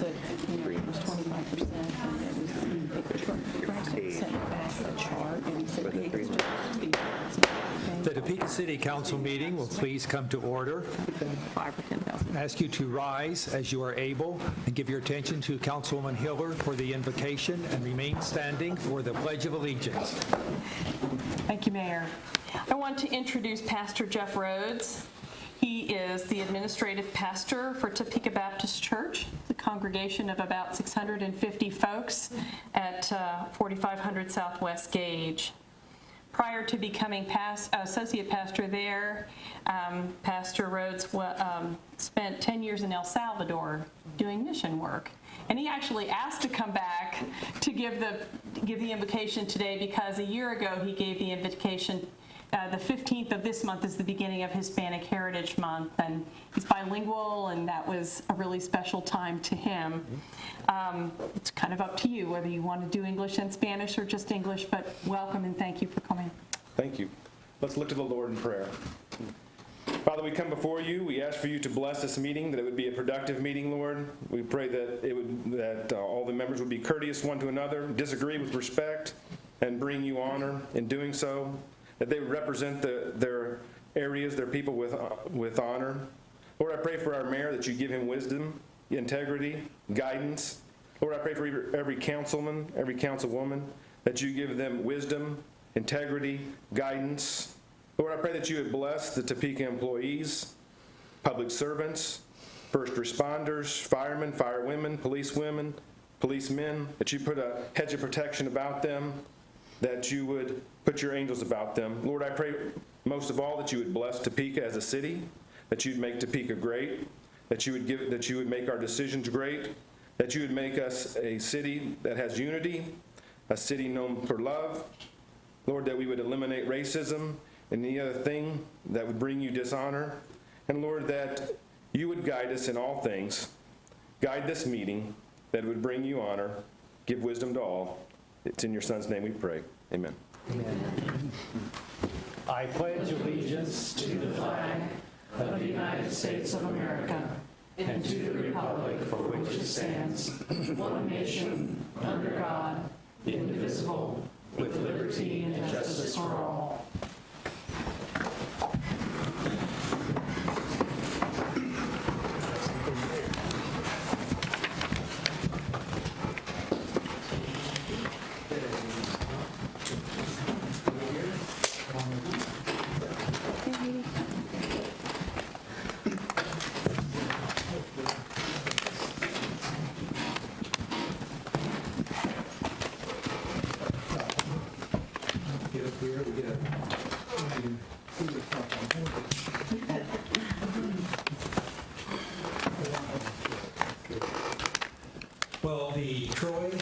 that, it was 25%, and it was sent back a chart, and he said, hey, it's just be. The Topeka City Council meeting will please come to order. 5 or 10,000. I ask you to rise as you are able and give your attention to Councilwoman Hiller for the invocation and remain standing for the Pledge of Allegiance. Thank you, Mayor. I want to introduce Pastor Jeff Rhodes. He is the administrative pastor for Topeka Baptist Church, the congregation of about 650 folks at 4500 Southwest Gage. Prior to becoming associate pastor there, Pastor Rhodes spent 10 years in El Salvador doing mission work. And he actually asked to come back to give the invocation today because a year ago he gave the invocation. The 15th of this month is the beginning of Hispanic Heritage Month, and he's bilingual, and that was a really special time to him. It's kind of up to you whether you want to do English and Spanish or just English, but welcome and thank you for coming. Thank you. Let's look to the Lord in prayer. Father, we come before you. We ask for you to bless this meeting, that it would be a productive meeting, Lord. We pray that all the members would be courteous one to another, disagree with respect, and bring you honor in doing so. That they would represent their areas, their people with honor. Lord, I pray for our mayor that you give him wisdom, integrity, guidance. Lord, I pray for every councilman, every councilwoman, that you give them wisdom, integrity, guidance. Lord, I pray that you would bless the Topeka employees, public servants, first responders, firemen, firewomen, policewomen, policemen, that you put a hedge of protection about them, that you would put your angels about them. Lord, I pray most of all that you would bless Topeka as a city, that you'd make Topeka great, that you would make our decisions great, that you would make us a city that has unity, a city known for love. Lord, that we would eliminate racism and any other thing that would bring you dishonor. And Lord, that you would guide us in all things. Guide this meeting, that it would bring you honor, give wisdom to all. It's in your Son's name we pray. Amen. Amen. I pledge allegiance to the flag of the United States of America and to the republic for which it stands, one nation, under God, indivisible, with liberty and justice for all. Well, the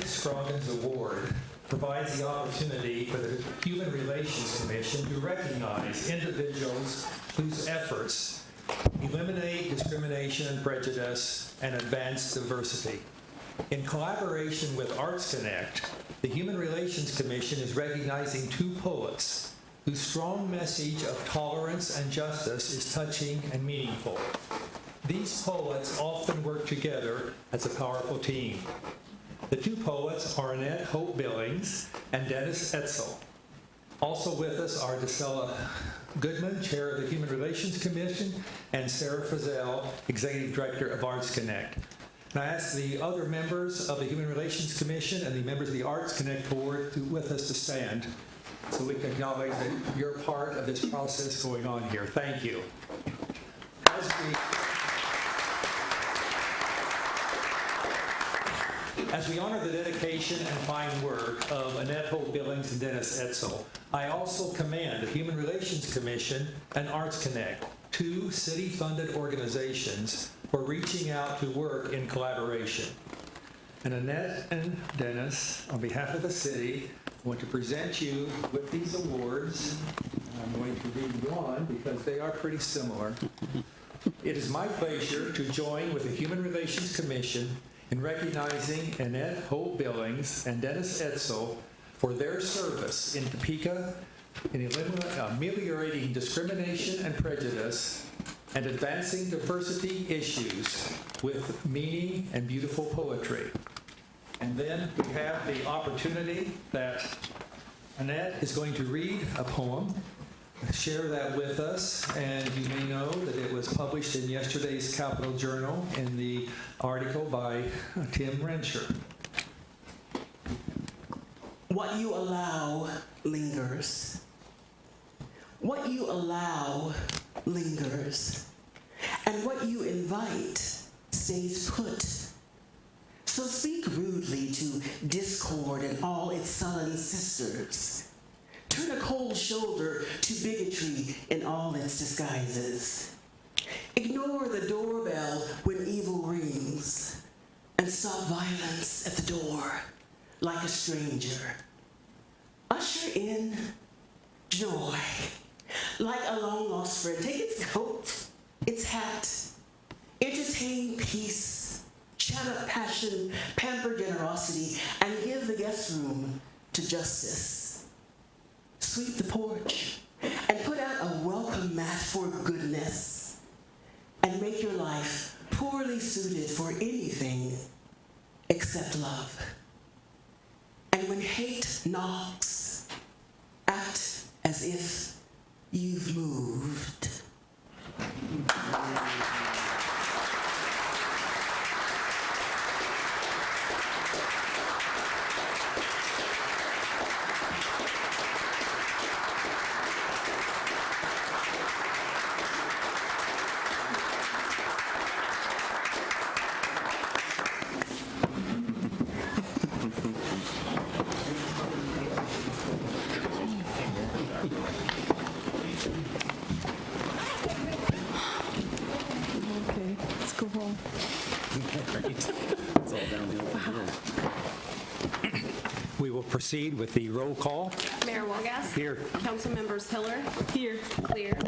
Scroggins Award provides the opportunity for the Human Relations Commission to recognize individuals whose efforts eliminate discrimination and prejudice and advance diversity. In collaboration with Arts Connect, the Human Relations Commission is recognizing 2 poets whose strong message of tolerance and justice is touching and meaningful. These poets often work together as a powerful team. The 2 poets are Annette Hope Billings and Dennis Etzel. Also with us are Dacella Goodman, Chair of the Human Relations Commission, and Sarah Frizzell, Executive Director of Arts Connect. And I ask the other members of the Human Relations Commission and the members of the Arts Connect Board with us to stand so we can acknowledge that you're part of this process going on here. Thank you. As we honor the dedication and fine work of Annette Hope Billings and Dennis Etzel, I also commend the Human Relations Commission and Arts Connect, 2 city-funded organizations, for reaching out to work in collaboration. And Annette and Dennis, on behalf of the city, want to present you with these awards. I'm going to read one because they are pretty similar. It is my pleasure to join with the Human Relations Commission in recognizing Annette Hope Billings and Dennis Etzel for their service in Topeka in ameliorating discrimination and prejudice and advancing diversity issues with meaning and beautiful poetry. And then we have the opportunity that Annette is going to read a poem, share that with us, and you may know that it was published in yesterday's Capital Journal in the article by Tim Rensher. What you allow lingers. What you allow lingers. And what you invite stays put. So speak rudely to discord and all its sullen sisters. Turn a cold shoulder to bigotry in all its disguises. Ignore the doorbell when evil rings, and stop violence at the door like a stranger. Usher in joy, like a long-lost friend. Take its coat, its hat, entertain peace, chat up passion, pamper generosity, and give the guest room to justice. Sweep the porch and put out a welcome mat for goodness, and make your life poorly suited for anything except love. And when hate knocks, act as if you've moved. Okay, let's go home. We will proceed with the roll call. Mayor Wolgass. Here. Council members Hiller. Here. Clear.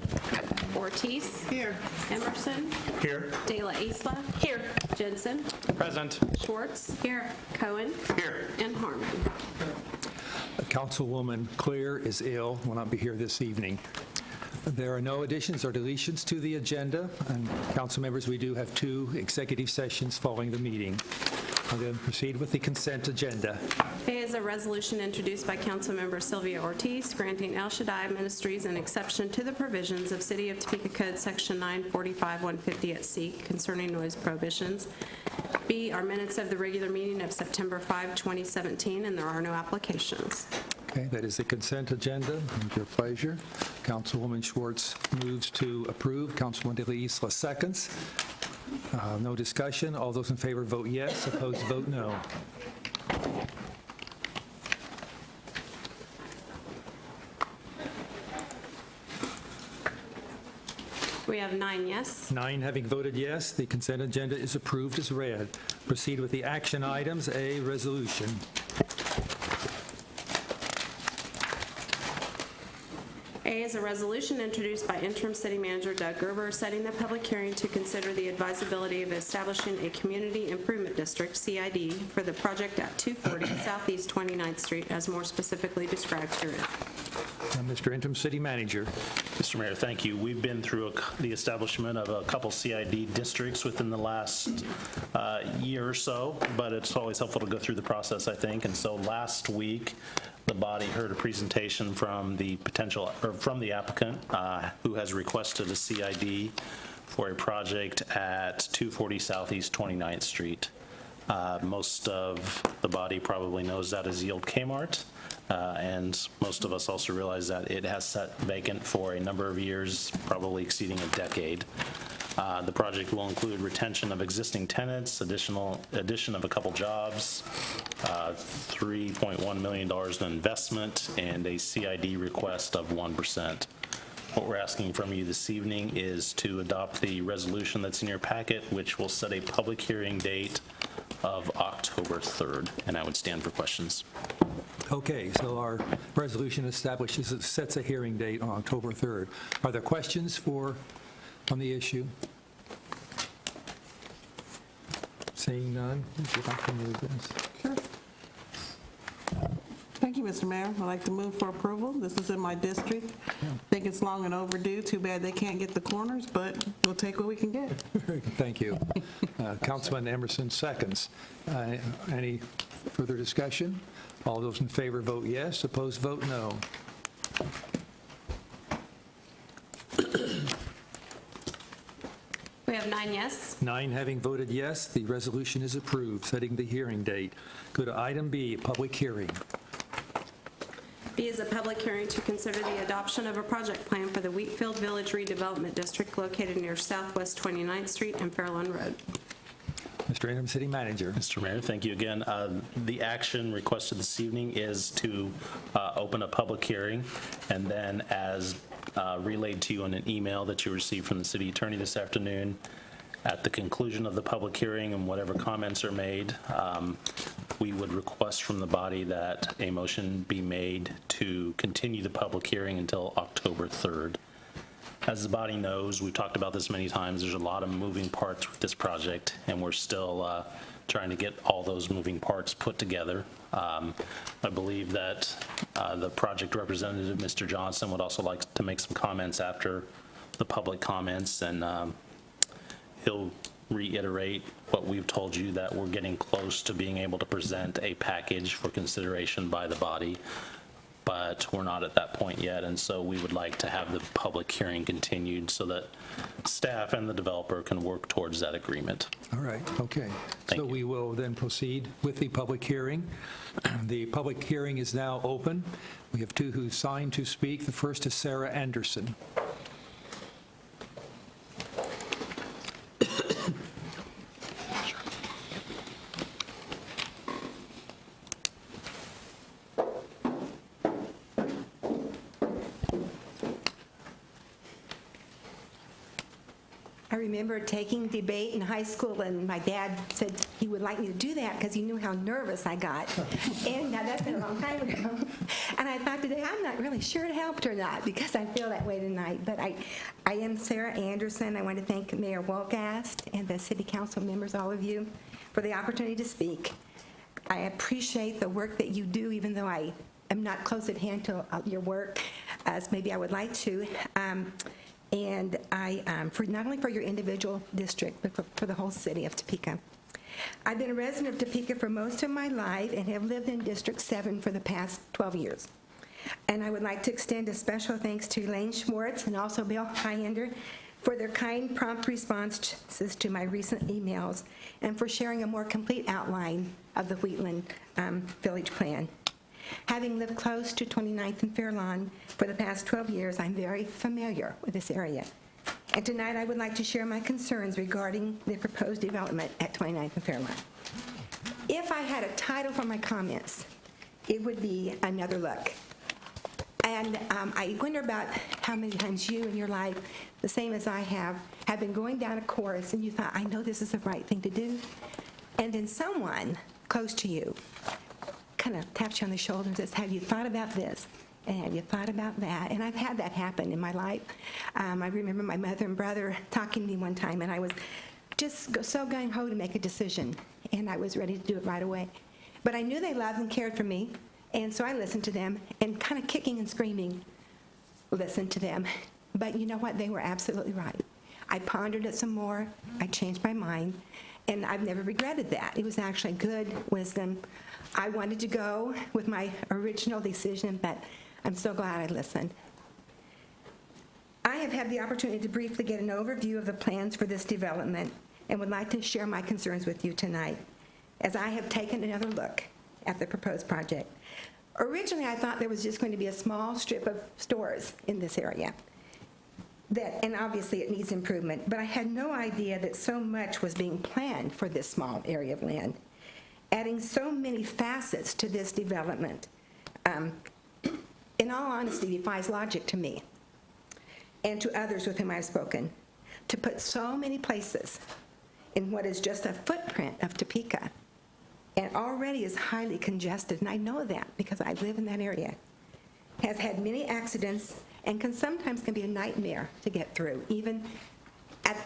Ortiz. Here. Emerson. Here. De La Isla. Here. Jensen. Present. Schwartz. Here. Cohen. Here. And Harmon. Councilwoman Clear is ill, will not be here this evening. There are no additions or deletions to the agenda, and council members, we do have 2 executive sessions following the meeting. I'll then proceed with the consent agenda. A is a resolution introduced by Councilmember Sylvia Ortiz granting El Shaddai Ministries an exception to the provisions of City of Topeka Code Section 945-150 at C concerning noise prohibitions. B are minutes of the regular meeting of September 5, 2017, and there are no applications. Okay, that is the consent agenda. With your pleasure. Councilwoman Schwartz moves to approve. Councilwoman De La Isla seconds. No discussion. All those in favor vote yes. Opposed, vote no. We have 9 yes. 9 having voted yes, the consent agenda is approved as read. Proceed with the action items. A, resolution. A is a resolution introduced by interim city manager Doug Gerber setting the public hearing to consider the advisability of establishing a community improvement district, CID, for the project at 240 Southeast 29th Street as more specifically described herein. Mr. Interim City Manager. Mr. Mayor, thank you. We've been through the establishment of a couple CID districts within the last year or so, but it's always helpful to go through the process, I think. And so last week, the body heard a presentation from the applicant who has requested a CID for a project at 240 Southeast 29th Street. Most of the body probably knows that as Yield Kmart. And most of us also realize that it has sat vacant for a number of years, probably exceeding a decade. The project will include retention of existing tenants, addition of a couple jobs, $3.1 million in investment, and a CID request of 1%. What we're asking from you this evening is to adopt the resolution that's in your packet, which will set a public hearing date of October 3rd, and I would stand for questions. Okay, so our resolution establishes, it sets a hearing date on October 3rd. Are there questions on the issue? Seeing none, would you like to move this? Sure. Thank you, Mr. Mayor. I'd like to move for approval. This is in my district. I think it's long and overdue. Too bad they can't get the corners, but we'll take what we can get. Very good. Thank you. Councilman Emerson seconds. Any further discussion? All those in favor vote yes, opposed vote no. We have 9 yes. 9 having voted yes, the resolution is approved, setting the hearing date. Go to item B, public hearing. B is a public hearing to consider the adoption of a project plan for the Wheatfield Village Redevelopment District located near Southwest 29th Street and Fairlawn Road. Mr. Interim City Manager. Mr. Mayor, thank you again. The action requested this evening is to open a public hearing, and then as relayed to you in an email that you received from the city attorney this afternoon, at the conclusion of the public hearing and whatever comments are made, we would request from the body that a motion be made to continue the public hearing until October 3rd. As the body knows, we've talked about this many times, there's a lot of moving parts with this project, and we're still trying to get all those moving parts put together. I believe that the project representative, Mr. Johnson, would also like to make some comments after the public comments, and he'll reiterate what we've told you, that we're getting close to being able to present a package for consideration by the body, but we're not at that point yet, and so we would like to have the public hearing continued so that staff and the developer can work towards that agreement. All right, okay. Thank So you. we will then proceed with the public hearing. The public hearing is now open. We have 2 who signed to speak. The first is Sarah Anderson. I remember taking debate in high school, and my dad said he would like me to do that because he knew how nervous I got. And now that's been a long time ago. And I thought today, I'm not really sure it helped or not, because I feel that way tonight. But I am Sarah Anderson. I want to thank Mayor Wolgast and the city council members, all of you, for the opportunity to speak. I appreciate the work that you do, even though I am not close at hand to your work as maybe I would like to. And for not only for your individual district, but for the whole city of Topeka. I've been a resident of Topeka for most of my life and have lived in District 7 for the past 12 years. And I would like to extend a special thanks to Elaine Schwartz and also Bill Highlander for their kind, prompt responses to my recent emails and for sharing a more complete outline of the Wheatland Village Plan. Having lived close to 29th and Fairlawn for the past 12 years, I'm very familiar with this area. And tonight I would like to share my concerns regarding the proposed development at 29th and Fairlawn. If I had a title for my comments, it would be Another Look. And I wonder about how many times you in your life, the same as I have been going down a course and you thought, I know this is the right thing to do. And then someone close to you kind of taps you on the shoulder and says, have you thought about this? And have you thought about that? And I've had that happen in my life. I remember my mother and brother talking to me one time, and I was just so gung-ho to make a decision, and I was ready to do it right away. But I knew they loved and cared for me, and so I listened to them, and kind of kicking and screaming, listened to them. But you know what? They were absolutely right. I pondered it some more. I changed my mind, and I've never regretted that. It was actually good wisdom. I wanted to go with my original decision, but I'm so glad I listened. I have had the opportunity to briefly get an overview of the plans for this development and would like to share my concerns with you tonight, as I have taken another look at the proposed project. Originally, I thought there was just going to be a small strip of stores in this area, and obviously it needs improvement, but I had no idea that so much was being planned for this small area of land. Adding so many facets to this development, in all honesty, defies logic to me and to others with whom I've spoken. To put so many places in what is just a footprint of Topeka and already is highly congested, and I know that because I live in that area, has had many accidents and sometimes can be a nightmare to get through, even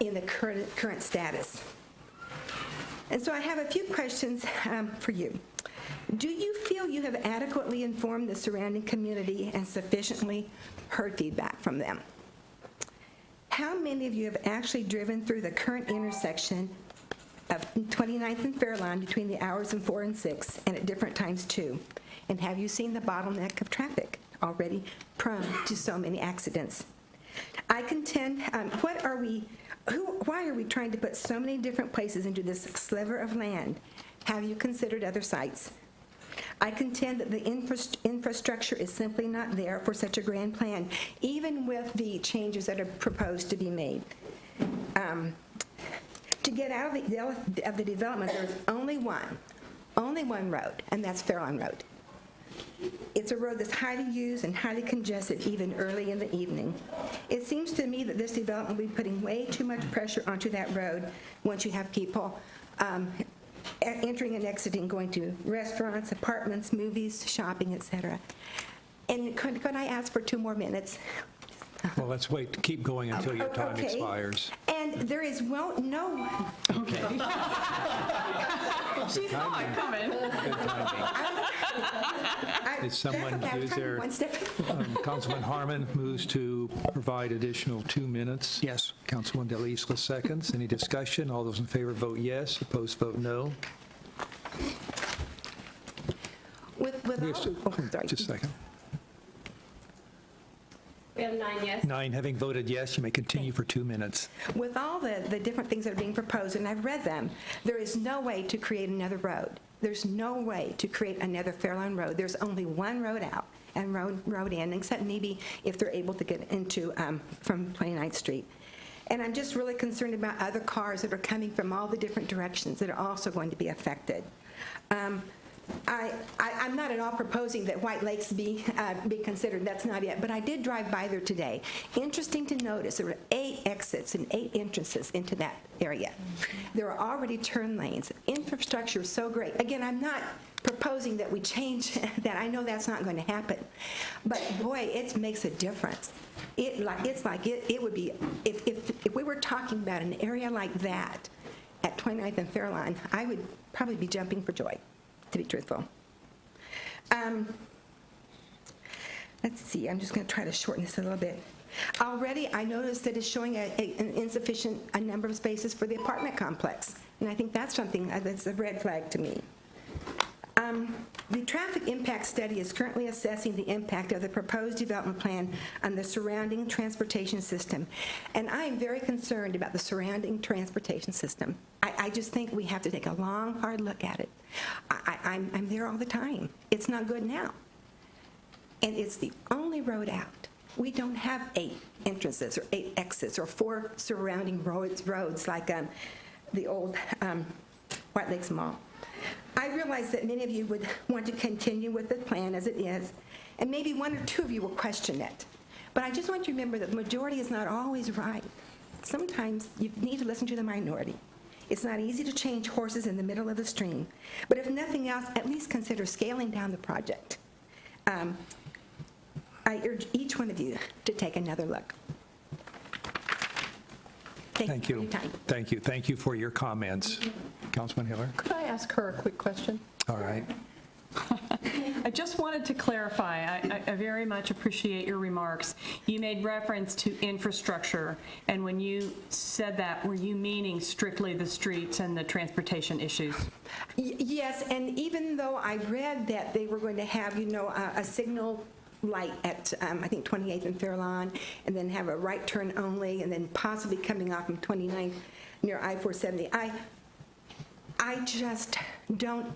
in the current status. And so I have a few questions for you. Do you feel you have adequately informed the surrounding community and sufficiently heard feedback from them? How many of you have actually driven through the current intersection of 29th and Fairlawn between the hours of 4 and 6 and at different times too? And have you seen the bottleneck of traffic already prone to so many accidents? I contend, why are we trying to put so many different places into this sliver of land? Have you considered other sites? I contend that the infrastructure is simply not there for such a grand plan, even with the changes that are proposed to be made. To get out of the development, there's only one road, and that's Fairlawn Road. It's a road that's highly used and highly congested even early in the evening. It seems to me that this development will be putting way too much pressure onto that road once you have people entering and exiting, going to restaurants, apartments, movies, shopping, etc. And could I ask for 2 more minutes? Well, let's wait, keep going until your time Okay. expires. And there is no. Okay. She saw it coming. Good timing. Is someone, is there, One step. Councilman Harmon moves to provide additional 2 minutes. Yes. Councilman Del Isla seconds. Any discussion? All those in favor vote yes, opposed vote no. With Yes, all, sorry. Just a second. We have 9 yes. 9, having voted yes, you may continue for 2 minutes. With all the different things that are being proposed, and I've read them, there is no way to create another road. There's no way to create another Fairlawn Road. There's only one road out and road in, except maybe if they're able to get into from 29th Street. And I'm just really concerned about other cars that are coming from all the different directions that are also going to be affected. I'm not at all proposing that White Lakes be considered. That's not it. But I did drive by there today. Interesting to notice, there were 8 exits and 8 entrances into that area. There are already turn lanes. Infrastructure is so great. Again, I'm not proposing that we change that. I know that's not going to happen. But boy, it makes a difference. It would be, if we were talking about an area like that at 29th and Fairlawn, I would probably be jumping for joy, to be truthful. Let's see, I'm just going to try to shorten this a little bit. Already, I noticed that it's showing an insufficient number of spaces for the apartment complex, and I think that's something that's a red flag to me. The traffic impact study is currently assessing the impact of the proposed development plan on the surrounding transportation system, and I am very concerned about the surrounding transportation system. I just think we have to take a long, hard look at it. I'm there all the time. It's not good now, and it's the only road out. We don't have 8 entrances or 8 exits or 4 surrounding roads like the old White Lakes Mall. I realize that many of you would want to continue with the plan as it is, and maybe 1 or 2 of you will question it. But I just want you to remember that the majority is not always right. Sometimes you need to listen to the minority. It's not easy to change horses in the middle of the stream, but if nothing else, at least consider scaling down the project. I urge each one of you to take another look. Thank you. Thank you. Thank you for your comments. Councilman Hiller? Could I ask her a quick question? All right. I just wanted to clarify, I very much appreciate your remarks. You made reference to infrastructure, and when you said that, were you meaning strictly the streets and the transportation issues? Yes, and even though I read that they were going to have, a signal light at, I think, 28th and Fairlawn, and then have a right turn only, and then possibly coming off from 29th near I-470. I just don't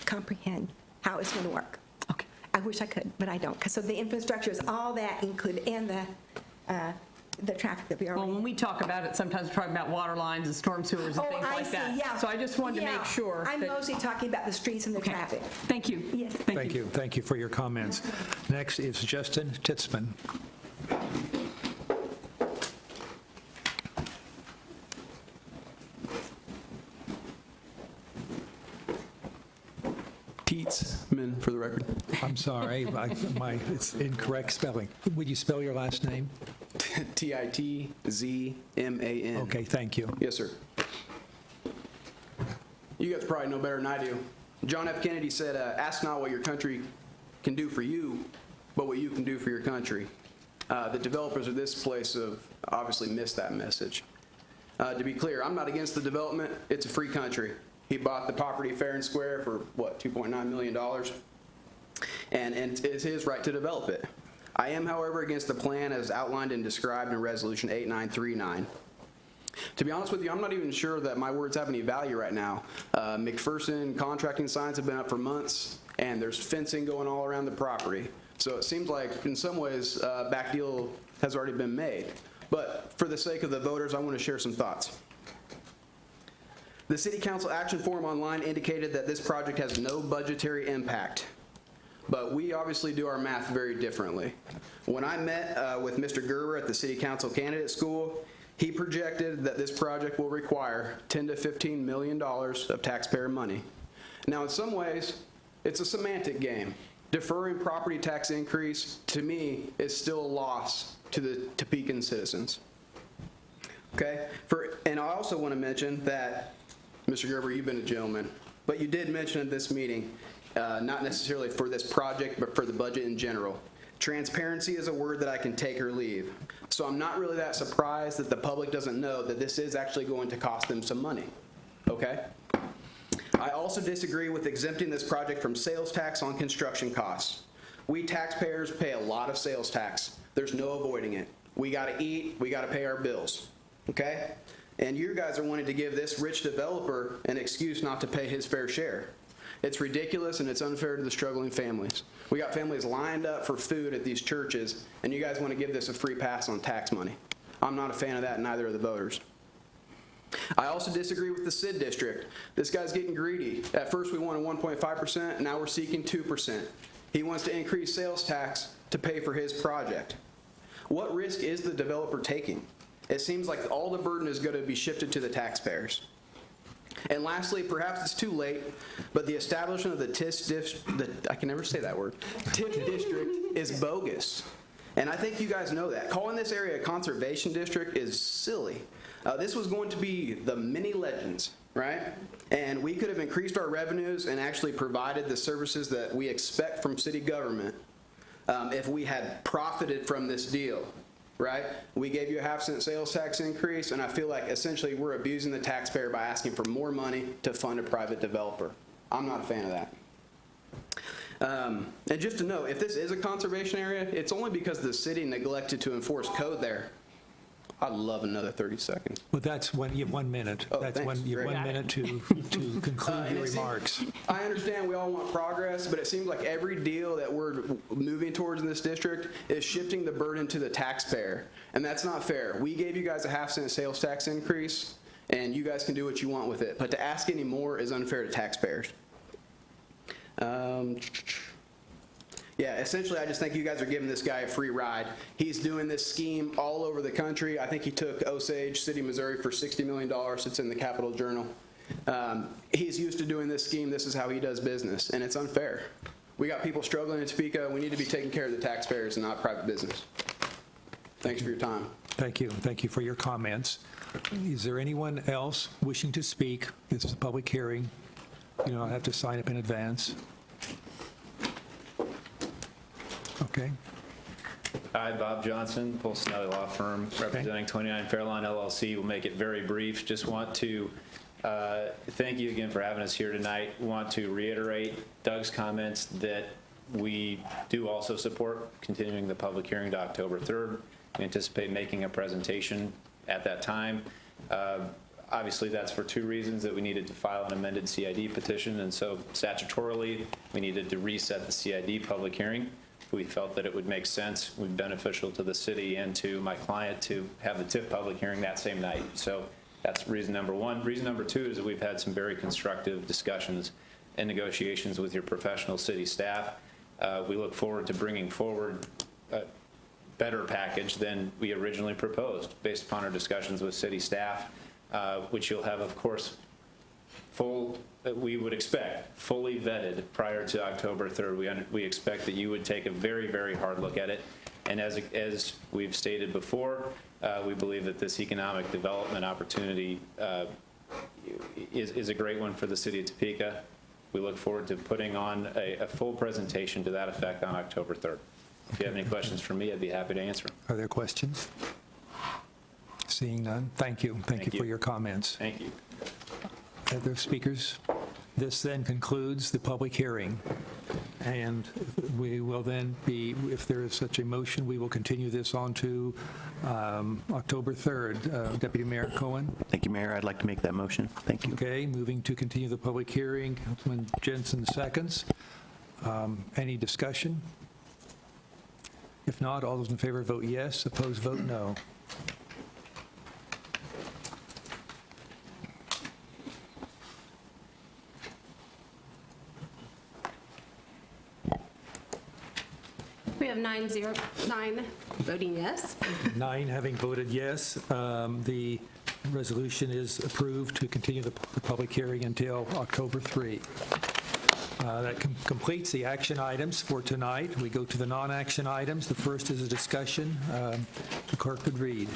comprehend how it's going to work. Okay. I wish I could, but I don't. So the infrastructure is all that included, and the traffic that we already. Well, when we talk about it, sometimes we're talking about water lines and storm sewers and things like that. Yeah. So I just wanted to make sure. I'm mostly talking about the streets and the traffic. Thank you. Yes. Thank you. Thank you for your comments. Next is Justin Titzman. Teetsman, for the record. I'm sorry, it's incorrect spelling. Would you spell your last name? Titzman. Okay, thank you. Yes, sir. You guys probably know better than I do. John F. Kennedy said, ask not what your country can do for you, but what you can do for your country. The developers of this place have obviously missed that message. To be clear, I'm not against the development. It's a free country. He bought the property fair and square for, what, $2.9 million? And it's his right to develop it. I am, however, against the plan as outlined and described in Resolution 8939. To be honest with you, I'm not even sure that my words have any value right now. McPherson contracting signs have been up for months, and there's fencing going all around the property. So it seems like, in some ways, a back deal has already been made. But for the sake of the voters, I want to share some thoughts. The City Council Action Form online indicated that this project has no budgetary impact. But we obviously do our math very differently. When I met with Mr. Gerber at the City Council Candidate School, he projected that this project will require $10 to $15 million of taxpayer money. Now, in some ways, it's a semantic game. Deferring property tax increase, to me, is still a loss to the Topekan citizens. Okay? And I also want to mention that, Mr. Gerber, you've been a gentleman, but you did mention at this meeting, not necessarily for this project, but for the budget in general. Transparency is a word that I can take or leave. So I'm not really that surprised that the public doesn't know that this is actually going to cost them some money. Okay? I also disagree with exempting this project from sales tax on construction costs. We taxpayers pay a lot of sales tax. There's no avoiding it. We got to eat, we got to pay our bills. Okay? And you guys are wanting to give this rich developer an excuse not to pay his fair share. It's ridiculous and it's unfair to the struggling families. We got families lined up for food at these churches, and you guys want to give this a free pass on tax money. I'm not a fan of that, and neither are the voters. I also disagree with the SID district. This guy's getting greedy. At first we wanted 1.5%, now we're seeking 2%. He wants to increase sales tax to pay for his project. What risk is the developer taking? It seems like all the burden is going to be shifted to the taxpayers. And lastly, perhaps it's too late, but the establishment of the TIF district is bogus. And I think you guys know that. Calling this area a conservation district is silly. This was going to be the mini legends, right? And we could have increased our revenues and actually provided the services that we expect from city government if we had profited from this deal. Right? We gave you a half-cent sales tax increase, and I feel like essentially we're abusing the taxpayer by asking for more money to fund a private developer. I'm not a fan of that. And just to note, if this is a conservation area, it's only because the city neglected to enforce code there. I'd love another 30 seconds. Well, that's when you have 1 minute. Oh, That's thanks. when you have Great. 1 minute to conclude your remarks. I understand we all want progress, but it seems like every deal that we're moving towards in this district is shifting the burden to the taxpayer, and that's not fair. We gave you guys a half-cent sales tax increase, and you guys can do what you want with it, but to ask any more is unfair to taxpayers. Yeah, essentially, I just think you guys are giving this guy a free ride. He's doing this scheme all over the country. I think he took Osage City, Missouri for $60 million. It's in the Capital Journal. He's used to doing this scheme. This is how he does business, and it's unfair. We got people struggling in Topeka. We need to be taking care of the taxpayers and not private business. Thanks for your time. Thank you. Thank you for your comments. Is there anyone else wishing to speak? This is a public hearing. You don't have to sign up in advance. Okay. Hi, Bob Johnson, Polsinelli Law Firm, representing 29 Fairlawn LLC. We'll make it very brief. Just want to thank you again for having us here tonight. Want to reiterate Doug's comments that we do also support continuing the public hearing to October 3rd. We anticipate making a presentation at that time. Obviously, that's for two reasons: that we needed to file an amended CID petition, and so statutorily, we needed to reset the CID public hearing. We felt that it would make sense, would be beneficial to the city and to my client to have the TIF public hearing that same night. So that's reason number one. Reason number two is that we've had some very constructive discussions and negotiations with your professional city staff. We look forward to bringing forward a better package than we originally proposed based upon our discussions with city staff, which you'll have, of course, we would expect fully vetted prior to October 3rd. We expect that you would take a very, very hard look at it. And as we've stated before, we believe that this economic development opportunity is a great one for the city of Topeka. We look forward to putting on a full presentation to that effect on October 3rd. If you have any questions for me, I'd be happy to answer them. Are there questions? Seeing none, thank you. Thank you for your comments. Thank you. Other speakers? This then concludes the public hearing. And we will then be, if there is such a motion, we will continue this on to October 3rd. Deputy Mayor Cohen? Thank you, Mayor. I'd like to make that motion. Thank you. Okay, moving to continue the public hearing. Councilman Jensen seconds. Any discussion? If not, all those in favor vote yes. Opposed, vote no. We have 9 voting yes. 9 having voted yes, the resolution is approved to continue the public hearing until October 3. That completes the action items for tonight. We go to the non-action items. The first is a discussion. The clerk could read.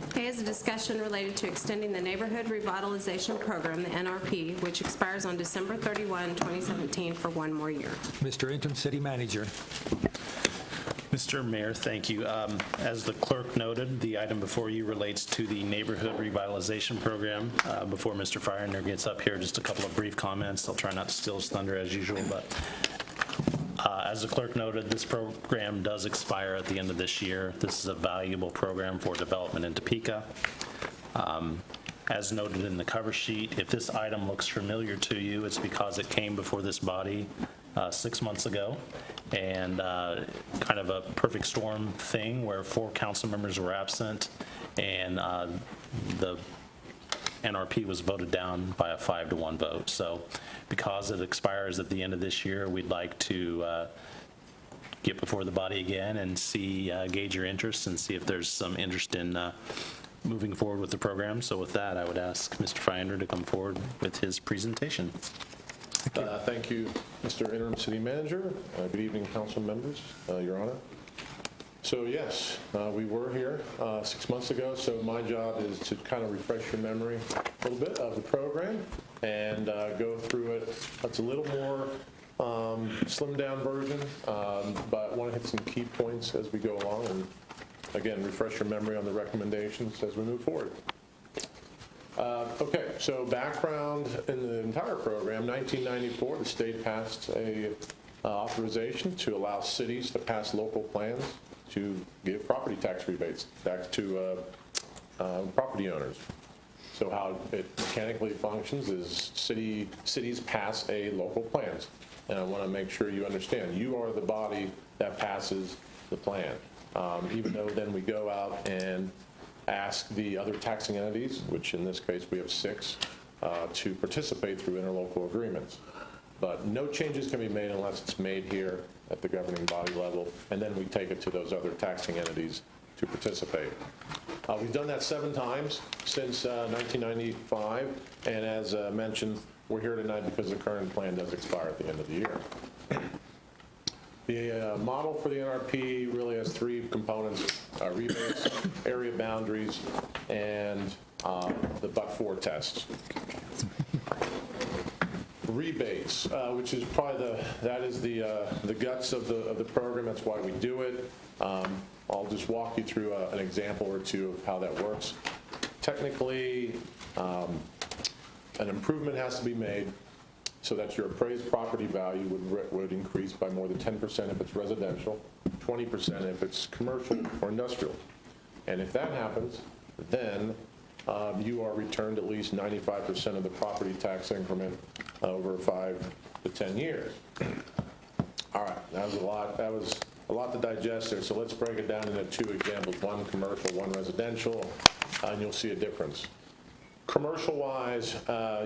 Okay, is a discussion related to extending the Neighborhood Revitalization Program, the NRP, which expires on December 31, 2017, for 1 more year. Mr. Interim City Manager. Mr. Mayor, thank you. As the clerk noted, the item before you relates to the Neighborhood Revitalization Program. Before Mr. Feierner gets up here, just a couple of brief comments. I'll try not to steal his thunder as usual, but as the clerk noted, this program does expire at the end of this year. This is a valuable program for development in Topeka. As noted in the cover sheet, if this item looks familiar to you, it's because it came before this body 6 months ago, and kind of a perfect storm thing where 4 council members were absent, and the NRP was voted down by a 5-to-1 vote. So because it expires at the end of this year, we'd like to get before the body again and see, gauge your interest and see if there's some interest in moving forward with the program. So with that, I would ask Mr. Feierner to come forward with his presentation. Thank you, Mr. Interim City Manager. Good evening, council members, Your Honor. So yes, we were here 6 months ago, so my job is to kind of refresh your memory a little bit of the program and go through it. It's a little more slimmed down version, but I want to hit some key points as we go along and, again, refresh your memory on the recommendations as we move forward. Okay, so background in the entire program, 1994, the state passed a authorization to allow cities to pass local plans to give property tax rebates back to property owners. So how it mechanically functions is cities pass a local plans. And I want to make sure you understand, you are the body that passes the plan. Even though then we go out and ask the other taxing entities, which in this case we have 6, to participate through interlocal agreements. But no changes can be made unless it's made here at the governing body level, and then we take it to those other taxing entities to participate. We've done that 7 times since 1995, and as mentioned, we're here tonight because the current plan does expire at the end of the year. The model for the NRP really has 3 components: rebates, area boundaries, and the but-for test. Rebates, which is probably the guts of the program. That's why we do it. I'll just walk you through an example or 2 of how that works. Technically, an improvement has to be made so that your appraised property value would increase by more than 10% if it's residential, 20% if it's commercial or industrial. And if that happens, then you are returned at least 95% of the property tax increment over 5 to 10 years. All right, that was a lot to digest there, so let's break it down into 2 examples, 1 commercial, 1 residential, and you'll see a difference. Commercial-wise,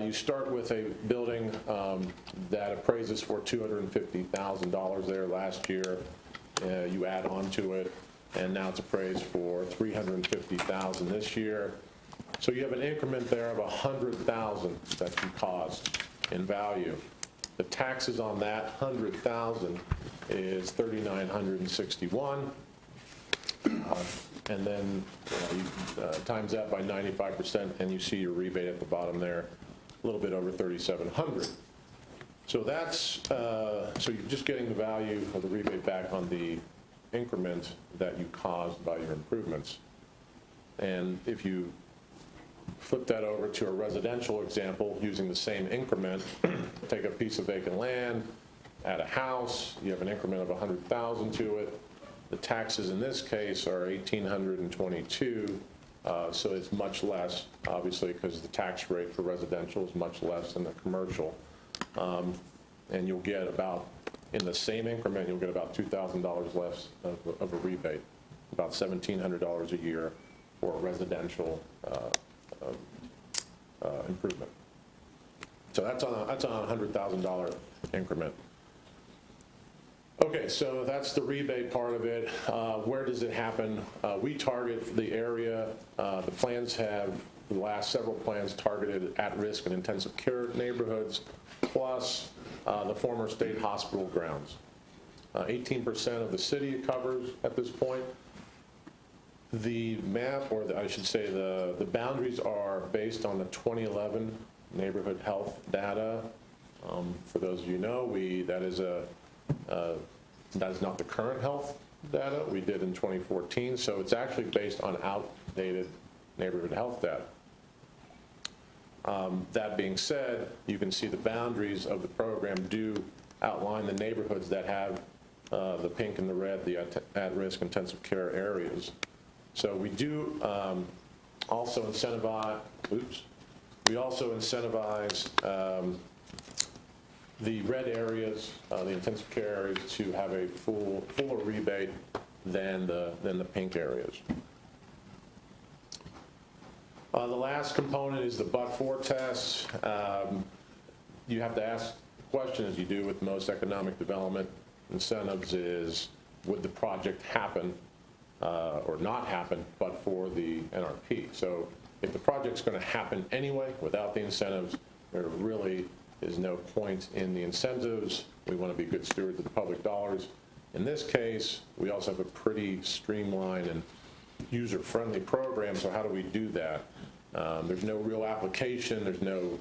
you start with a building that appraises for $250,000 there last year. You add on to it, and now it's appraised for $350,000 this year. So you have an increment there of $100,000 that can cost in value. The taxes on that $100,000 is $3,961. and then you times that by 95%, and you see your rebate at the bottom there, a little bit over $3,700. So that's, so you're just getting the value of the rebate back on the increment that you caused by your improvements. And if you flip that over to a residential example using the same increment, take a piece of vacant land, add a house, you have an increment of $100,000 to it. The taxes in this case are $1,822, so it's much less, obviously, because the tax rate for residential is much less than the commercial. And you'll get about, in the same increment, you'll get about $2,000 less of a rebate, about $1,700 a year for a residential improvement. So that's on a $100,000 increment. Okay, so that's the rebate part of it. Where does it happen? We target the area. The plans have, the last several plans targeted at-risk and intensive care neighborhoods, plus the former state hospital grounds. 18% of the city it covers at this point. The map, or I should say the boundaries are based on the 2011 neighborhood health data. For those of you who know, that is not the current health data we did in 2014, so it's actually based on outdated neighborhood health data. That being said, you can see the boundaries of the program do outline the neighborhoods that have the pink and the red, the at-risk intensive care areas. So we do also incentivize, the red areas, the intensive care areas, to have a fuller rebate than the pink areas. The last component is the but-for test. You have to ask the question, as you do with most economic development incentives, is would the project happen or not happen but for the NRP? So if the project's going to happen anyway without the incentives, there really is no point in the incentives. We want to be good stewards of the public dollars. In this case, we also have a pretty streamlined and user-friendly program, so how do we do that? There's no real application, there's no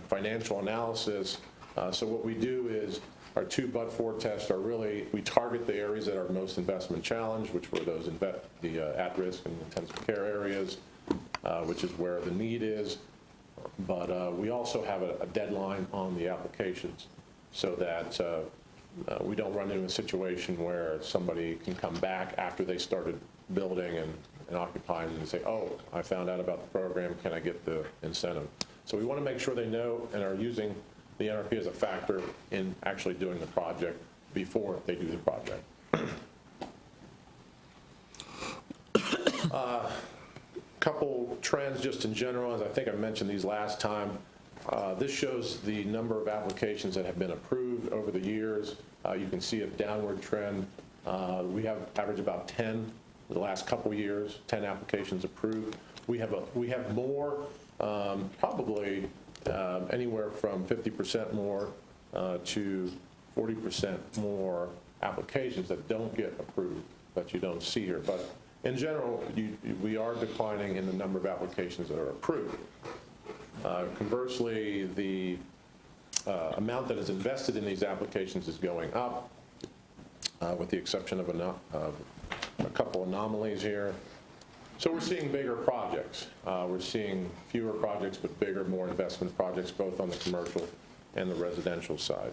financial analysis. So what we do is our two but-for tests are really, we target the areas that are most investment challenged, which were those the at-risk and intensive care areas, which is where the need is. But we also have a deadline on the applications so that we don't run into a situation where somebody can come back after they started building and occupying and say, oh, I found out about the program, can I get the incentive? So we want to make sure they know and are using the NRP as a factor in actually doing the project before they do the project. Couple trends just in general, as I think I mentioned these last time. This shows the number of applications that have been approved over the years. You can see a downward trend. We have averaged about 10 the last couple years, 10 applications approved. We have more, probably anywhere from 50% more to 40% more applications that don't get approved, that you don't see here. But in general, we are declining in the number of applications that are approved. Conversely, the amount that is invested in these applications is going up, with the exception of a couple anomalies here. So we're seeing bigger projects. We're seeing fewer projects, but bigger, more investment projects, both on the commercial and the residential side.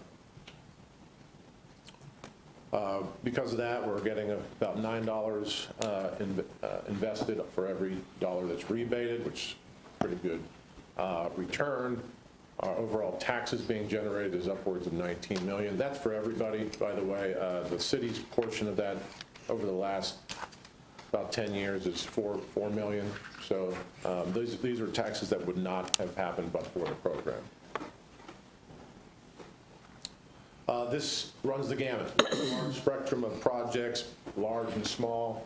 Because of that, we're getting about $9 invested for every dollar that's rebated, which is pretty good return. Our overall taxes being generated is upwards of $19 million. That's for everybody, by the way. The city's portion of that over the last about 10 years is $4 million. So these are taxes that would not have happened but for the program. This runs the gamut. A large spectrum of projects, large and small.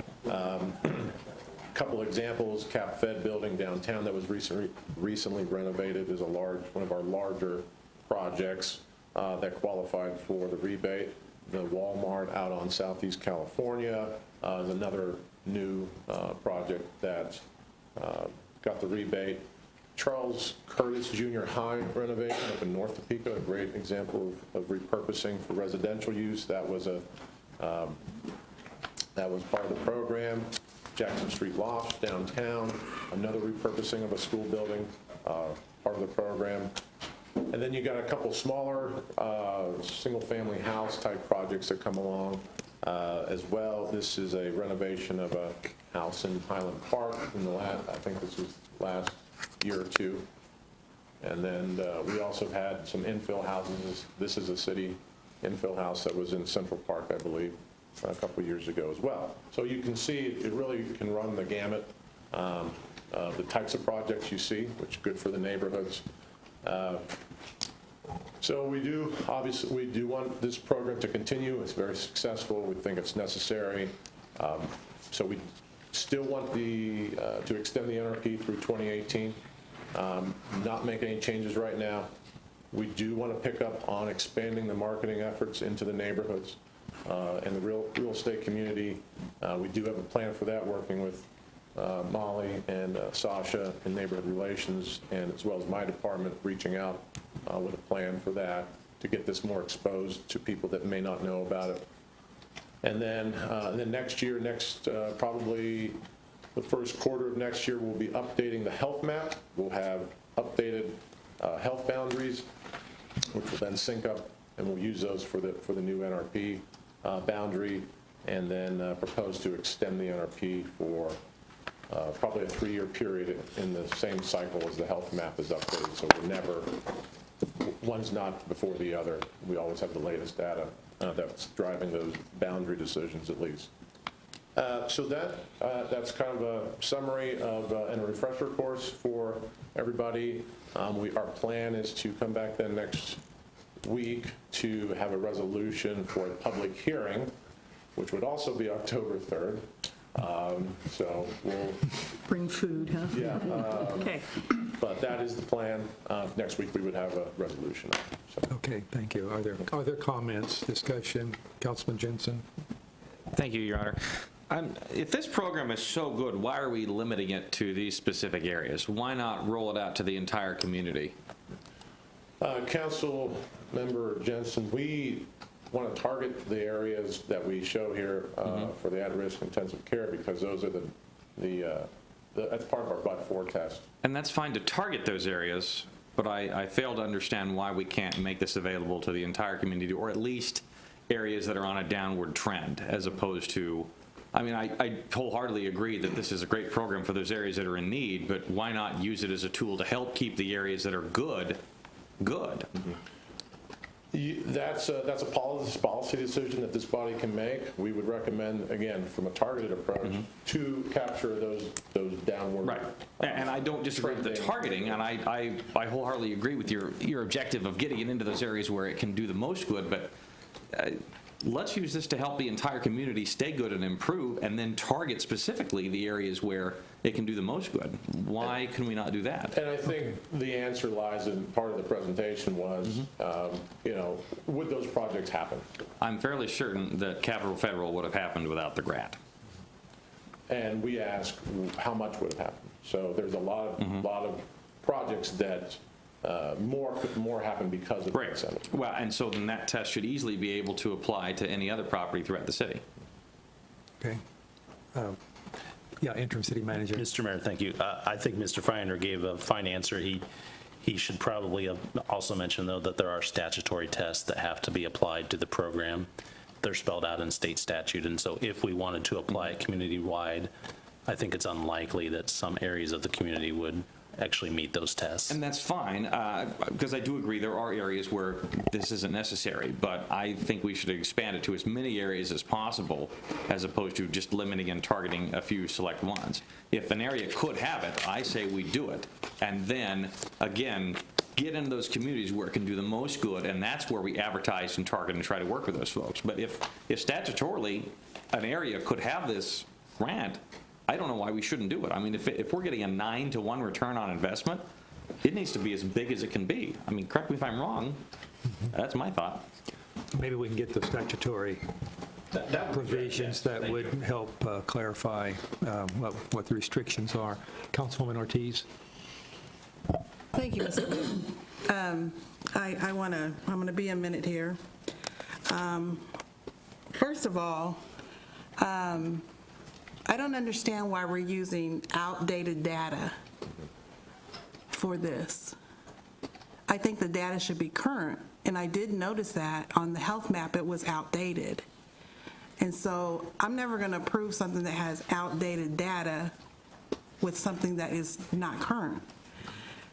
Couple examples: Cap Fed building downtown that was recently renovated is one of our larger projects that qualified for the rebate. The Walmart out on Southeast California is another new project that got the rebate. Charles Curtis Junior High renovation up in North Topeka, a great example of repurposing for residential use. That was part of the program. Jackson Street Lofts downtown, another repurposing of a school building, part of the program. And then you got a couple smaller single-family house type projects that come along as well. This is a renovation of a house in Highland Park in the last, I think this was last year or two. And then we also had some infill houses. This is a city infill house that was in Central Park, I believe, a couple years ago as well. So you can see it really can run the gamut of the types of projects you see, which is good for the neighborhoods. So we do want this program to continue. It's very successful. We think it's necessary. So we still want to extend the NRP through 2018. Not make any changes right now. We do want to pick up on expanding the marketing efforts into the neighborhoods and the real estate community. We do have a plan for that, working with Molly and Sasha in neighborhood relations, and as well as my department, reaching out with a plan for that to get this more exposed to people that may not know about it. And then next year, probably the first quarter of next year, we'll be updating the health map. We'll have updated health boundaries, which will then sync up, and we'll use those for the new NRP boundary, and then propose to extend the NRP for probably a 3-year period in the same cycle as the health map is updated. So one's not before the other. We always have the latest data that's driving those boundary decisions at least. So that's kind of a summary of and a refresher course for everybody. Our plan is to come back then next week to have a resolution for a public hearing, which would also be October 3rd. So we'll Bring food, huh? Yeah. Okay. But that is the plan. Next week we would have a resolution. So. Okay, thank you. Are there comments, discussion? Councilman Jensen? Thank you, Your Honor. If this program is so good, why are we limiting it to these specific areas? Why not roll it out to the entire community? Council Member Jensen, we want to target the areas that we show here for the at-risk intensive care, because those are that's part of our but-for test. And that's fine to target those areas, but I fail to understand why we can't make this available to the entire community, or at least areas that are on a downward trend, as opposed to, I mean, I wholeheartedly agree that this is a great program for those areas that are in need, but why not use it as a tool to help keep the areas that are good, good? That's a policy decision that this body can make. We would recommend, again, from a targeted approach, to capture those downward. Right, and I don't disagree with the targeting, and I wholeheartedly agree with your objective of getting it into those areas where it can do the most good, but let's use this to help the entire community stay good and improve, and then target specifically the areas where it can do the most good. Why can we not do that? And I think the answer lies in part of the presentation was, would those projects happen? I'm fairly certain that Capital Federal would have happened without the grant. And we ask, how much would have happened? So there's a lot of projects that more happen because of the incentive. Well, and so then that test should easily be able to apply to any other property throughout the city. Okay. Yeah, interim city manager. Mr. Mayor, thank you. I think Mr. Feiner gave a fine answer. He should probably have also mentioned, though, that there are statutory tests that have to be applied to the program. They're spelled out in state statute, and so if we wanted to apply it community-wide, I think it's unlikely that some areas of the community would actually meet those tests. And that's fine, because I do agree there are areas where this isn't necessary, but I think we should expand it to as many areas as possible, as opposed to just limiting and targeting a few select ones. If an area could have it, I say we do it, and then, again, get into those communities where it can do the most good, and that's where we advertise and target and try to work with those folks. But if statutorily an area could have this grant, I don't know why we shouldn't do it. I mean, if we're getting a 9-to-1 return on investment, it needs to be as big as it can be. I mean, correct me if I'm wrong. That's my thought. Maybe we can get the statutory provisions that would help clarify what the restrictions are. Councilwoman Ortiz? Thank you, Mr. Mayor. I'm going to be a minute here. First of all, I don't understand why we're using outdated data for this. I think the data should be current, and I did notice that on the health map it was outdated. And so I'm never going to approve something that has outdated data with something that is not current.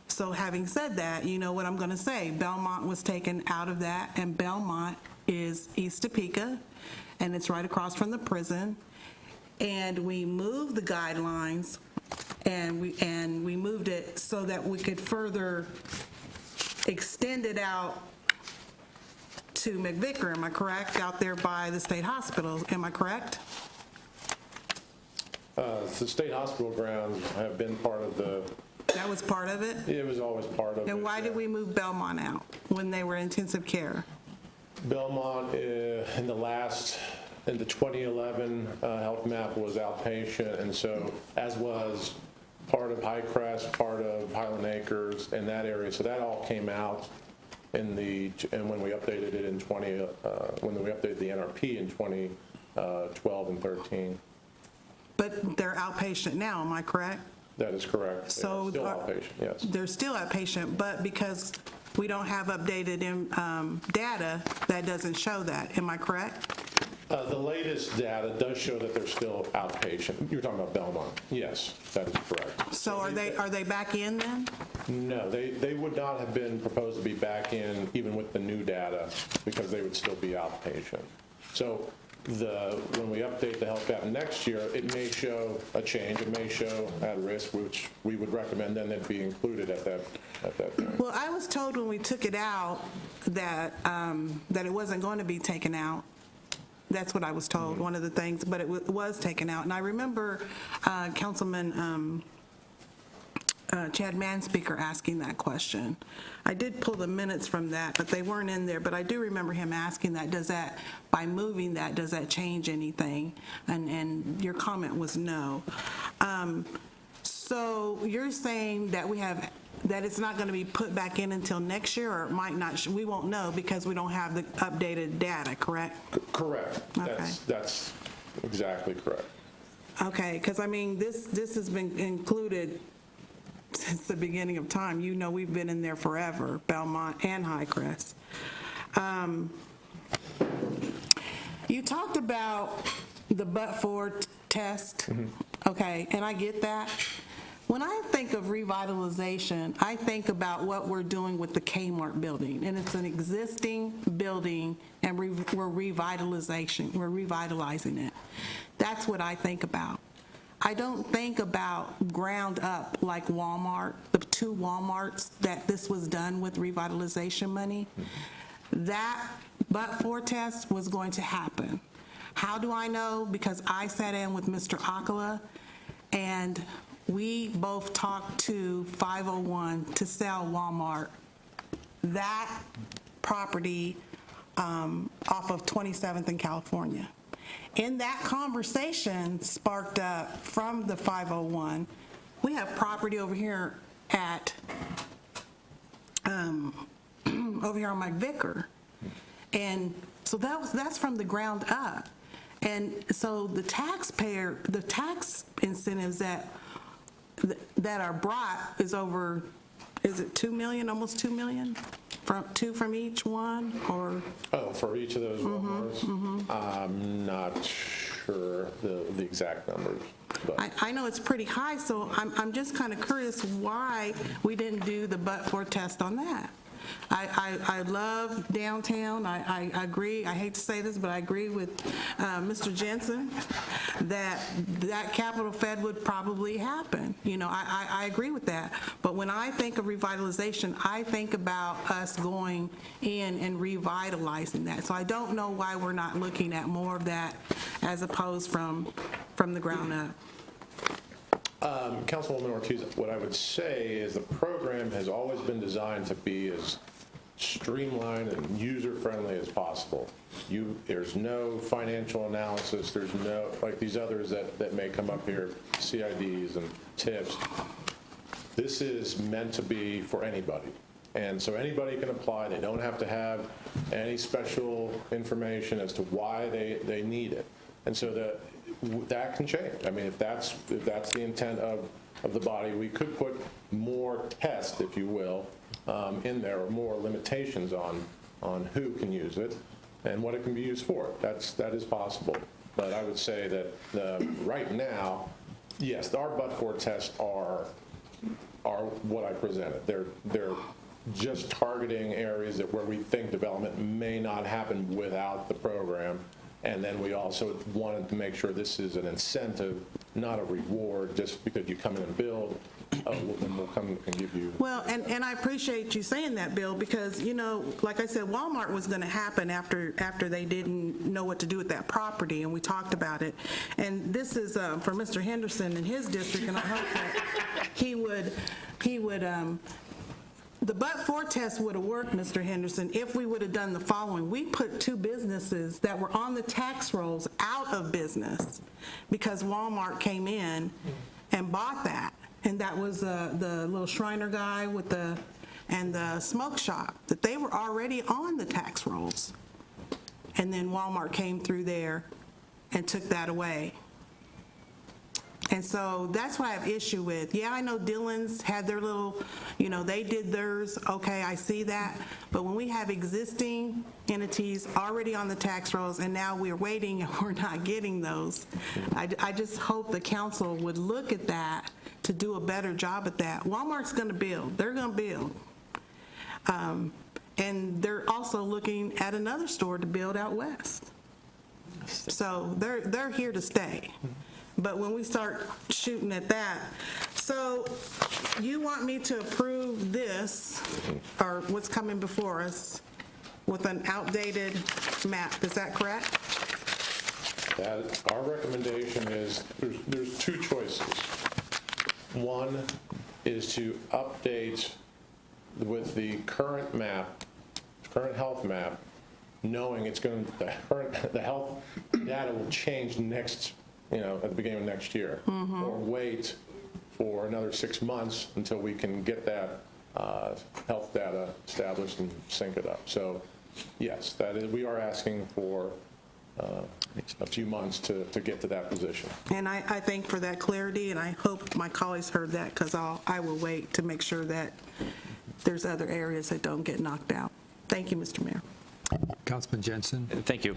So having said that, you know what I'm going to say. Belmont was taken out of that, and Belmont is East Topeka, and it's right across from the prison. And we moved the guidelines, and we moved it so that we could further extend it out to McVicker, am I correct? Out there by the state hospital, am I correct? The state hospital grounds have been part of the... That was part of it? It was always part of it. And why did we move Belmont out when they were intensive care? Belmont, in the 2011 health map was outpatient, and so as was part of Highcrest, part of Highland Acres, in that area. So that all came out and when we updated it in when we updated the NRP in 2012 and 13. But they're outpatient now, am I correct? That is correct. So still outpatient, yes. They're still outpatient, but because we don't have updated data, that doesn't show that, am I correct? The latest data does show that they're still outpatient. You're talking about Belmont. Yes, that is correct. So are they back in then? No, they would not have been proposed to be back in even with the new data because they would still be outpatient. So when we update the health gap next year, it may show a change. It may show at risk, which we would recommend then they'd be included at that point. Well, I was told when we took it out that it wasn't going to be taken out. That's what I was told, one of the things, but it was taken out. And I remember Councilman Chad Manspeaker asking that question. I did pull the minutes from that, but they weren't in there. But I do remember him asking that, by moving that, does that change anything? And your comment was no. So you're saying that that it's not going to be put back in until next year, or it might not, we won't know because we don't have the updated data, correct? Correct. Okay. That's exactly correct. Okay, because I mean, this has been included since the beginning of time. You know, we've been in there forever, Belmont and Highcrest. You talked about the but-for test. Okay, and I get that. When I think of revitalization, I think about what we're doing with the Kmart building, and it's an existing building, and we're revitalizing it. That's what I think about. I don't think about ground up like Walmart, the 2 Walmarts that this was done with revitalization money. That but-for test was going to happen. How do I know? Because I sat in with Mr. Akala, and we both talked to 501 to sell Walmart that property off of 27th in California. In that conversation sparked up from the 501, we have property over here at over here on McVicker, and so that's from the ground up. And so the tax incentives that are brought is over, is it 2 million, almost 2 million? From each one, or? Oh, for each of those Walmarts? I'm not sure the exact numbers. But I know it's pretty high, so I'm just kind of curious why we didn't do the but-for test on that. I love downtown. I agree. I hate to say this, but I agree with Mr. Jensen that Capital Fed would probably happen. You know, I agree with that. But when I think of revitalization, I think about us going in and revitalizing that. So I don't know why we're not looking at more of that as opposed from the ground up. Councilwoman Ortiz, what I would say is the program has always been designed to be as streamlined and user-friendly as possible. There's no financial analysis, there's no, like these others that may come up here, CIDs and tips. This is meant to be for anybody. And so anybody can apply. They don't have to have any special information as to why they need it. And so that can change. I mean, if that's the intent of the body, we could put more tests, if you will, in there, or more limitations on who can use it and what it can be used for. That is possible. But I would say that right now, yes, our but-for tests are what I presented. They're just targeting areas where we think development may not happen without the program. And then we also wanted to make sure this is an incentive, not a reward, just because you come in and build, and we'll come and give you. Well, and I appreciate you saying that, Bill, because, you know, like I said, Walmart was going to happen after they didn't know what to do with that property, and we talked about it. And this is for Mr. Henderson in his district, and I hope that he would the but-for test would have worked, Mr. Henderson, if we would have done the following. We put 2 businesses that were on the tax rolls out of business because Walmart came in and bought that. And that was the little Shriner guy and the smoke shop, that they were already on the tax rolls. And then Walmart came through there and took that away. And so that's what I have issue with. Yeah, I know Dillon's had their little, you know, they did theirs. Okay, I see that. But when we have existing entities already on the tax rolls and now we're waiting and we're not getting those, I just hope the council would look at that to do a better job at that. Walmart's going to build. They're going to build. And they're also looking at another store to build out west. So they're here to stay. But when we start shooting at that, so you want me to approve this, or what's coming before us, with an outdated map, is that correct? Our recommendation is, there's 2 choices. One is to update with the current map, current health map, knowing the health data will change next, at the beginning of next year, or wait for another 6 months until we can get that health data established and sync it up. So, yes, we are asking for a few months to get to that position. And I thank for that clarity, and I hope my colleagues heard that, because I will wait to make sure that there's other areas that don't get knocked out. Thank you, Mr. Mayor. Councilman Jensen. Thank you.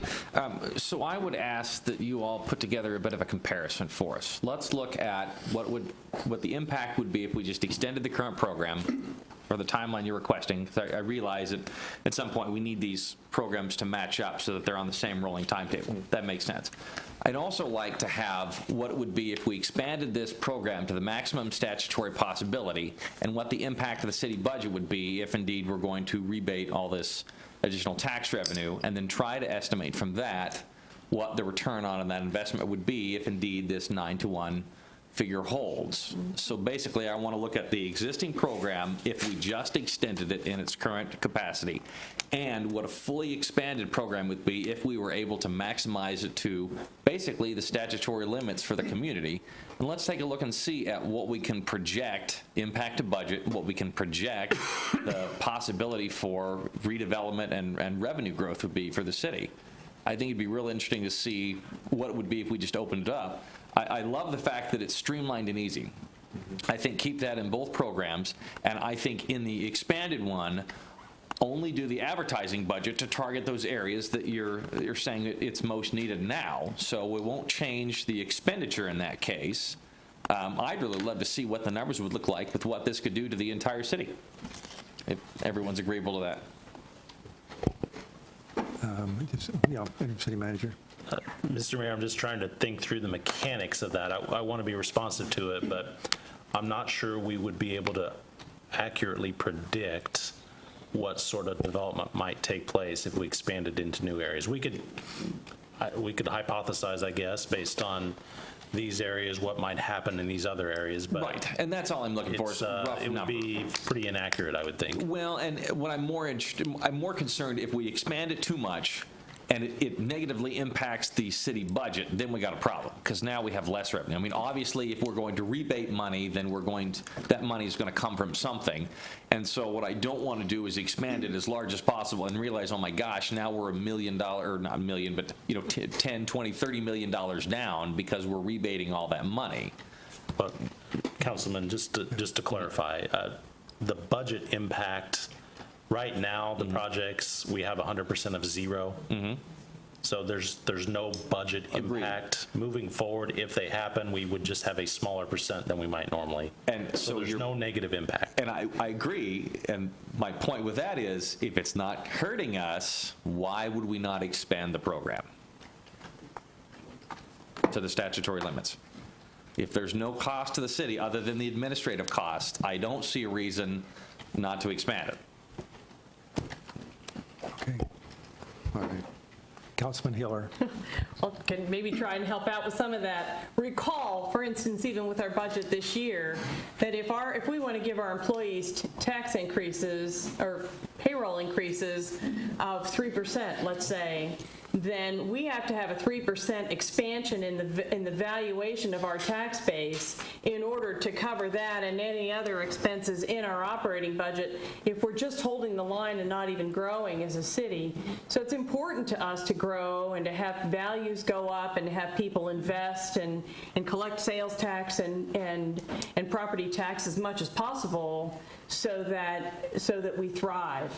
So I would ask that you all put together a bit of a comparison for us. Let's look at what the impact would be if we just extended the current program or the timeline you're requesting. I realize that at some point we need these programs to match up so that they're on the same rolling timetable. That makes sense. I'd also like to have what it would be if we expanded this program to the maximum statutory possibility, and what the impact of the city budget would be if indeed we're going to rebate all this additional tax revenue, and then try to estimate from that what the return on that investment would be if indeed this 9-to-1 figure holds. So basically, I want to look at the existing program if we just extended it in its current capacity, and what a fully expanded program would be if we were able to maximize it to basically the statutory limits for the community. And let's take a look and see at what we can project impact to budget, what we can project the possibility for redevelopment and revenue growth would be for the city. I think it'd be real interesting to see what it would be if we just opened it up. I love the fact that it's streamlined and easy. I think keep that in both programs, and I think in the expanded one, only do the advertising budget to target those areas that you're saying that it's most needed now. So we won't change the expenditure in that case. I'd really love to see what the numbers would look like with what this could do to the entire city, if everyone's agreeable to that. City Manager. Mr. Mayor, I'm just trying to think through the mechanics of that. I want to be responsive to it, but I'm not sure we would be able to accurately predict what sort of development might take place if we expanded into new areas. We could hypothesize, I guess, based on these areas, what might happen in these other areas, but. Right, and that's all I'm looking for is a rough It would number. be pretty inaccurate, I would think. Well, and what I'm more concerned if we expand it too much and it negatively impacts the city budget, then we got a problem, because now we have less revenue. I mean, obviously, if we're going to rebate money, then that money is going to come from something. And so what I don't want to do is expand it as large as possible and realize, oh my gosh, now we're $1 million, or not a million, but 10, 20, $30 million down because we're rebating all that money. But Councilman, just to clarify, the budget impact, right now, the projects, we have 100% of zero. So there's no budget impact. Moving forward, if they happen, we would just have a smaller percent than we might normally. And so there's no negative impact. And I agree, and my point with that is, if it's not hurting us, why would we not expand the program to the statutory limits? If there's no cost to the city other than the administrative cost, I don't see a reason not to expand it. Okay. All right. Councilman Hiller. Well, can maybe try and help out with some of that. Recall, for instance, even with our budget this year, that if we want to give our employees tax increases or payroll increases of 3%, let's say, then we have to have a 3% expansion in the valuation of our tax base in order to cover that and any other expenses in our operating budget if we're just holding the line and not even growing as a city. So it's important to us to grow and to have values go up and to have people invest and collect sales tax and property tax as much as possible so that we thrive.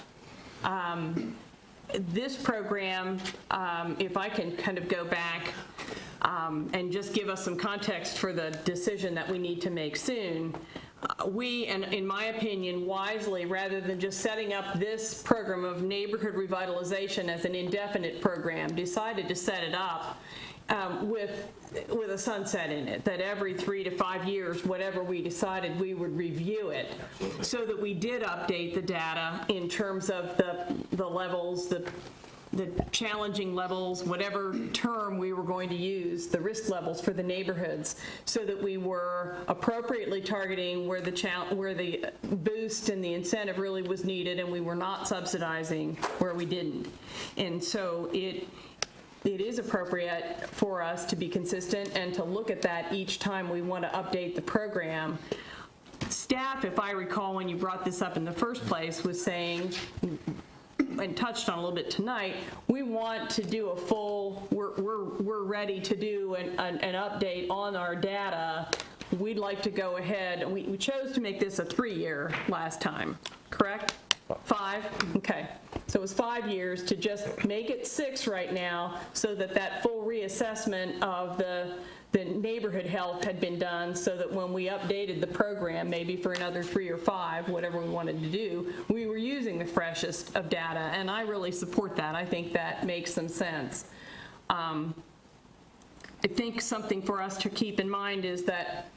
This program, if I can kind of go back and just give us some context for the decision that we need to make soon, we, and in my opinion, wisely, rather than just setting up this program of neighborhood revitalization as an indefinite program, decided to set it up with a sunset in it, that every 3 to 5 years, whatever we decided, we would review it, so that we did update the data in terms of the levels, the challenging levels, whatever term we were going to use, the risk levels for the neighborhoods, so that we were appropriately targeting where the boost and the incentive really was needed, and we were not subsidizing where we didn't. And so it is appropriate for us to be consistent and to look at that each time we want to update the program. Staff, if I recall when you brought this up in the first place, was saying, and touched on a little bit tonight, we want to do a full, we're ready to do an update on our data. We'd like to go ahead, and we chose to make this a 3-year last time, correct? 5? Okay. So it was 5 years to just make it 6 right now so that full reassessment of the neighborhood health had been done, so that when we updated the program, maybe for another 3 or 5, whatever we wanted to do, we were using the freshest of data, and I really support that. I think that makes some sense. I think something for us to keep in mind is that,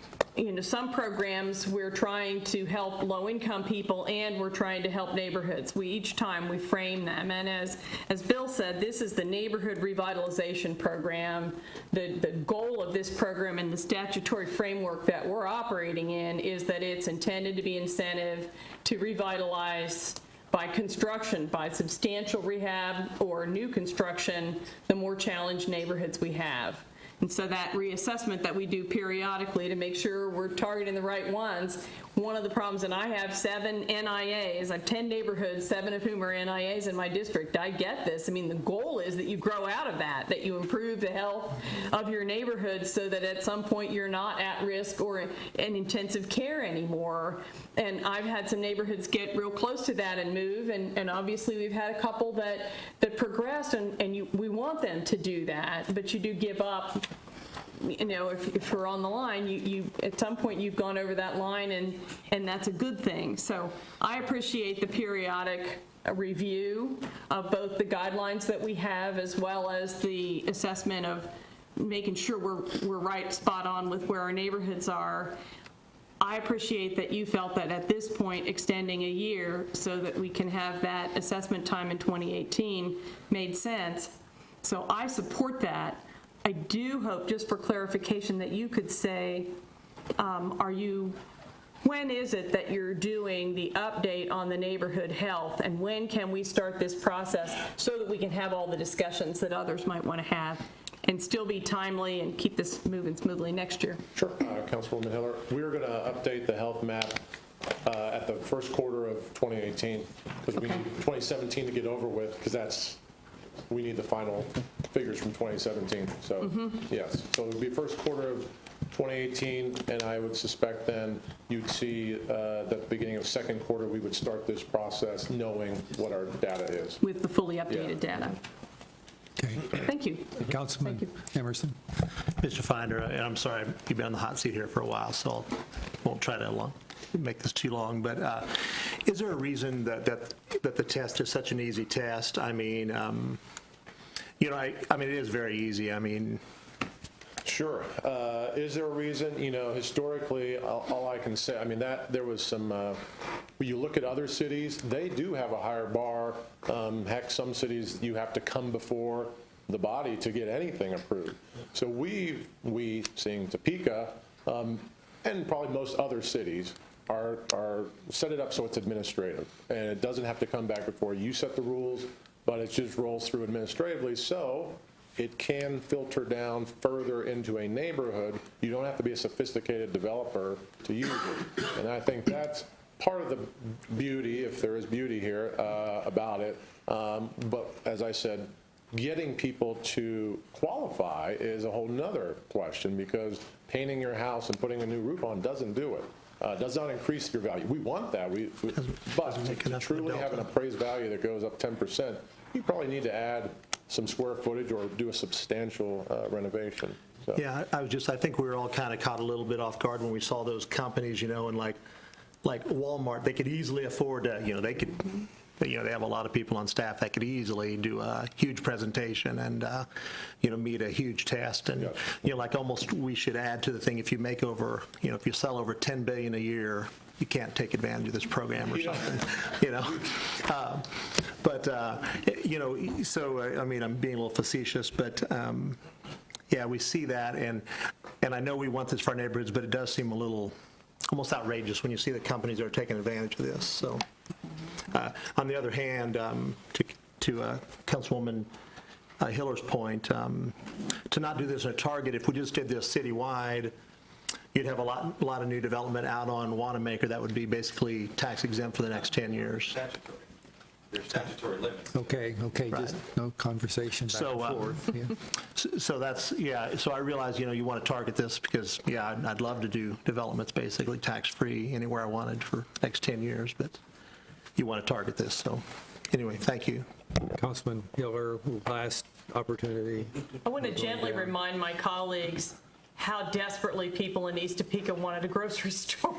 some programs we're trying to help low-income people and we're trying to help neighborhoods. Each time we frame them, and as Bill said, this is the neighborhood revitalization program. The goal of this program and the statutory framework that we're operating in is that it's intended to be incentive to revitalize by construction, by substantial rehab or new construction, the more challenged neighborhoods we have. And so that reassessment that we do periodically to make sure we're targeting the right ones, one of the problems, and I have 7 NIAs, I have 10 neighborhoods, 7 of whom are NIAs in my district. I get this. I mean, the goal is that you grow out of that you improve the health of your neighborhood so that at some point you're not at risk or in intensive care anymore. And I've had some neighborhoods get real close to that and move, and obviously we've had a couple that progressed, and we want them to do that, but you do give up. If you're on the line, you at some point you've gone over that line, and that's a good thing. So I appreciate the periodic review of both the guidelines that we have as well as the assessment of making sure we're right spot on with where our neighborhoods are. I appreciate that you felt that at this point extending a year so that we can have that assessment time in 2018 made sense. So I support that. I do hope, just for clarification, that you could say, when is it that you're doing the update on the neighborhood health, and when can we start this process so that we can have all the discussions that others might want to have and still be timely and keep this moving smoothly next year? Sure, Councilwoman Hiller. We're going to update the health map at the first quarter of 2018, because we need 2017 to get over with, because we need the final figures from 2017. So, yes, so it'll be first quarter of 2018, and I would suspect then you'd see that the beginning of second quarter, we would start this process knowing what our data is. With the fully updated data. Okay. Thank you. Councilman Emerson. Mr. Finder, and I'm sorry, you've been on the hot seat here for a while, so I won't try to make this too long, but is there a reason that the test is such an easy test? I mean, it is very easy. I mean, sure. Is there a reason? Historically, all I can say, there was some, when you look at other cities, they do have a higher bar. Heck, some cities, you have to come before the body to get anything approved. So we seeing Topeka, and probably most other cities, are set it up so it's administrative. And it doesn't have to come back before you set the rules, but it just rolls through administratively. So it can filter down further into a neighborhood. You don't have to be a sophisticated developer to use it. And I think that's part of the beauty, if there is beauty here, about it. But as I said, getting people to qualify is a whole nother question, because painting your house and putting a new roof on doesn't do it. Does not increase your value. We want that, but to truly have an appraised value that goes up 10%, you probably need to add some square footage or do a substantial renovation. So. Yeah, I think we were all kind of caught a little bit off guard when we saw those companies, and like Walmart, they could easily afford to, they have a lot of people on staff that could easily do a huge presentation and, meet a huge test. And, like almost we should add to the thing, if you make over, if you sell over $10 billion a year, you can't take advantage of this program or something, so, I'm being a little facetious, but, yeah, we see that, and I know we want this for our neighborhoods, but it does seem a little almost outrageous when you see the companies that are taking advantage of this. So, on the other hand, to Councilwoman Hiller's point, to not do this in a target, if we just did this citywide, you'd have a lot of new development out on Wanamaker that would be basically tax exempt for the next 10 years. There's statutory limits. Okay, right. Just no conversation back and forth. Yeah. So that's, so I realize, you want to target this because, I'd love to do developments basically tax-free anywhere I wanted for the next 10 years, but you want to target this. So anyway, thank you. Councilman Hiller, last opportunity. I want to gently remind my colleagues how desperately people in East Topeka wanted a grocery store.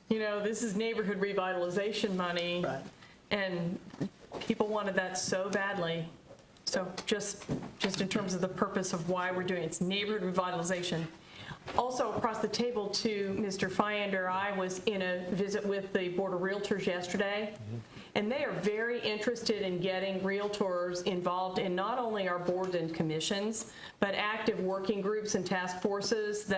This is neighborhood revitalization money. Right. And people wanted that so badly. So just in terms of the purpose of why we're doing it, it's neighborhood revitalization. Also across the table to Mr. Fiander, I was in a visit with the Board of Realtors yesterday, and they are very interested in getting realtors involved in not only our boards and commissions, but active working groups and task forces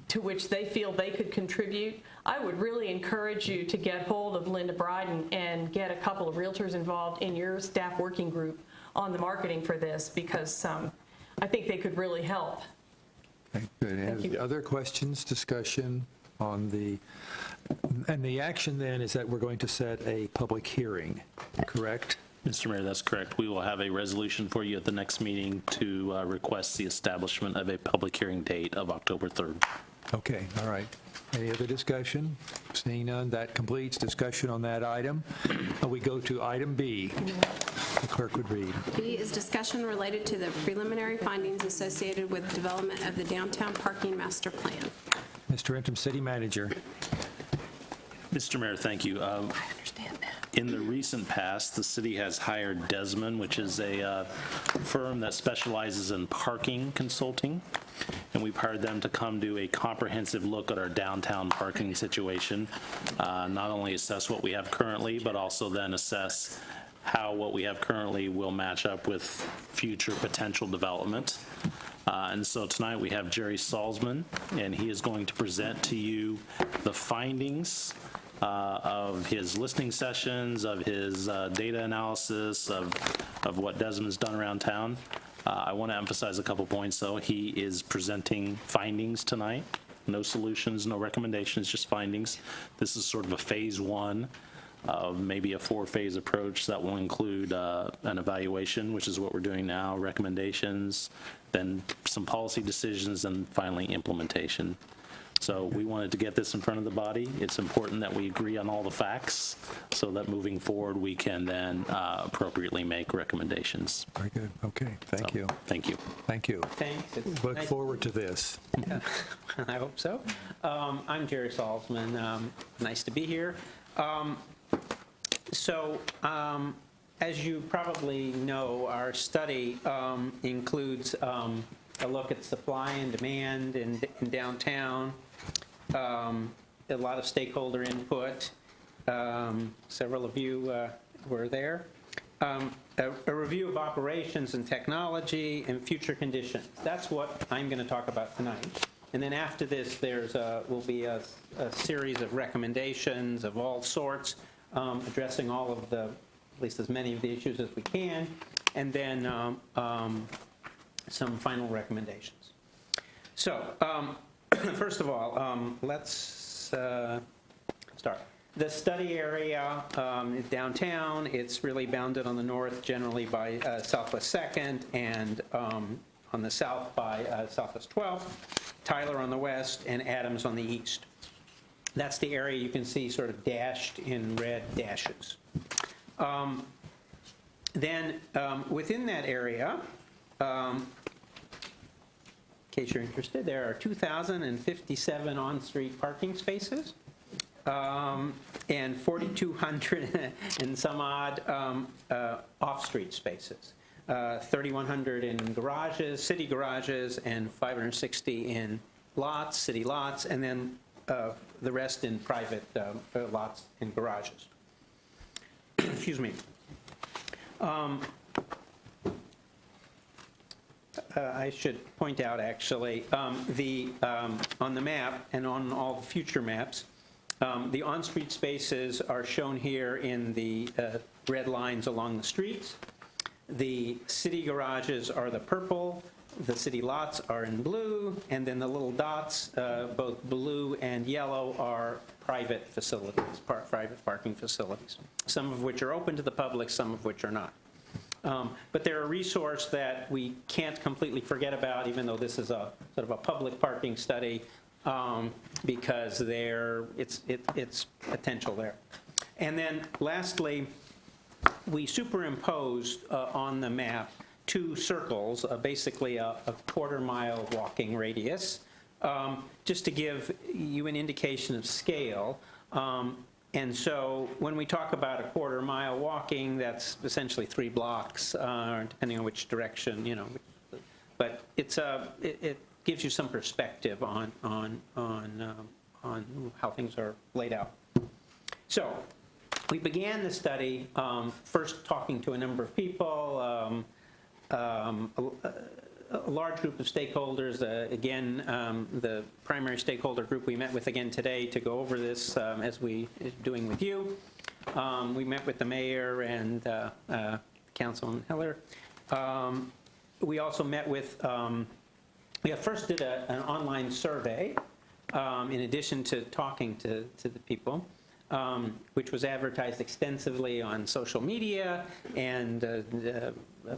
to which they feel they could contribute. I would really encourage you to get hold of Linda Bryden and get a couple of realtors involved in your staff working group on the marketing for this, because I think they could really help. Okay, good. Any other questions, discussion on and the action then is that we're going to set a public hearing, correct? Mr. Mayor, that's correct. We will have a resolution for you at the next meeting to request the establishment of a public hearing date of October 3rd. Okay, all right. Any other discussion? Seeing none, that completes discussion on that item. We go to item B. The clerk would read. B is discussion related to the preliminary findings associated with development of the downtown parking master plan. Mr. Interim City Manager. Mr. Mayor, thank you. I understand that. In the recent past, the city has hired Desmond, which is a firm that specializes in parking consulting, and we've hired them to come do a comprehensive look at our downtown parking situation, not only assess what we have currently, but also then assess how what we have currently will match up with future potential development. And so tonight we have Jerry Salzman, and he is going to present to you the findings of his listening sessions, of his data analysis, of what Desmond's done around town. I want to emphasize a couple points, though. He is presenting findings tonight. No solutions, no recommendations, just findings. This is sort of a phase one of maybe a 4-phase approach that will include an evaluation, which is what we're doing now, recommendations, then some policy decisions, and finally implementation. So we wanted to get this in front of the body. It's important that we agree on all the facts so that moving forward we can then appropriately make recommendations. Very good. Okay, thank you. Thank you. Thank you. Thanks. It's Look nice- forward to this. I hope so. I'm Jerry Salzman. Nice to be here. As you probably know, our study includes a look at supply and demand in downtown, a lot of stakeholder input. Several of you were there. A review of operations and technology and future conditions. That's what I'm going to talk about tonight. And then after this, will be a series of recommendations of all sorts, addressing all of the, at least as many of the issues as we can, and then some final recommendations. So, first of all, let's start. The study area downtown, it's really bounded on the north generally by Southwest 2nd and on the south by Southwest 12th, Tyler on the west, and Adams on the east. That's the area you can see sort of dashed in red dashes. Then within that area, in case you're interested, there are 2,057 on-street parking spaces and 4,200 and some odd off-street spaces. 3,100 in garages, city garages, and 560 in lots, city lots, and then the rest in private lots and garages. Excuse me. I should point out, actually, on the map and on all the future maps, the on-street spaces are shown here in the red lines along the streets. The city garages are the purple, the city lots are in blue, and then the little dots, both blue and yellow, are private facilities, private parking facilities, some of which are open to the public, some of which are not. But they're a resource that we can't completely forget about, even though this is a sort of a public parking study, because it's potential there. And then lastly, we superimposed on the map 2 circles, basically a quarter-mile walking radius, just to give you an indication of scale. And so when we talk about a quarter-mile walking, that's essentially 3 blocks, depending on which direction, you know. But it gives you some perspective on how things are laid out. So we began the study first talking to a number of people, a large group of stakeholders. Again, the primary stakeholder group we met with again today to go over this as we are doing with you. We met with the mayor and Councilman Heller. We also met with, we first did an online survey in addition to talking to the people. Which was advertised extensively on social media, and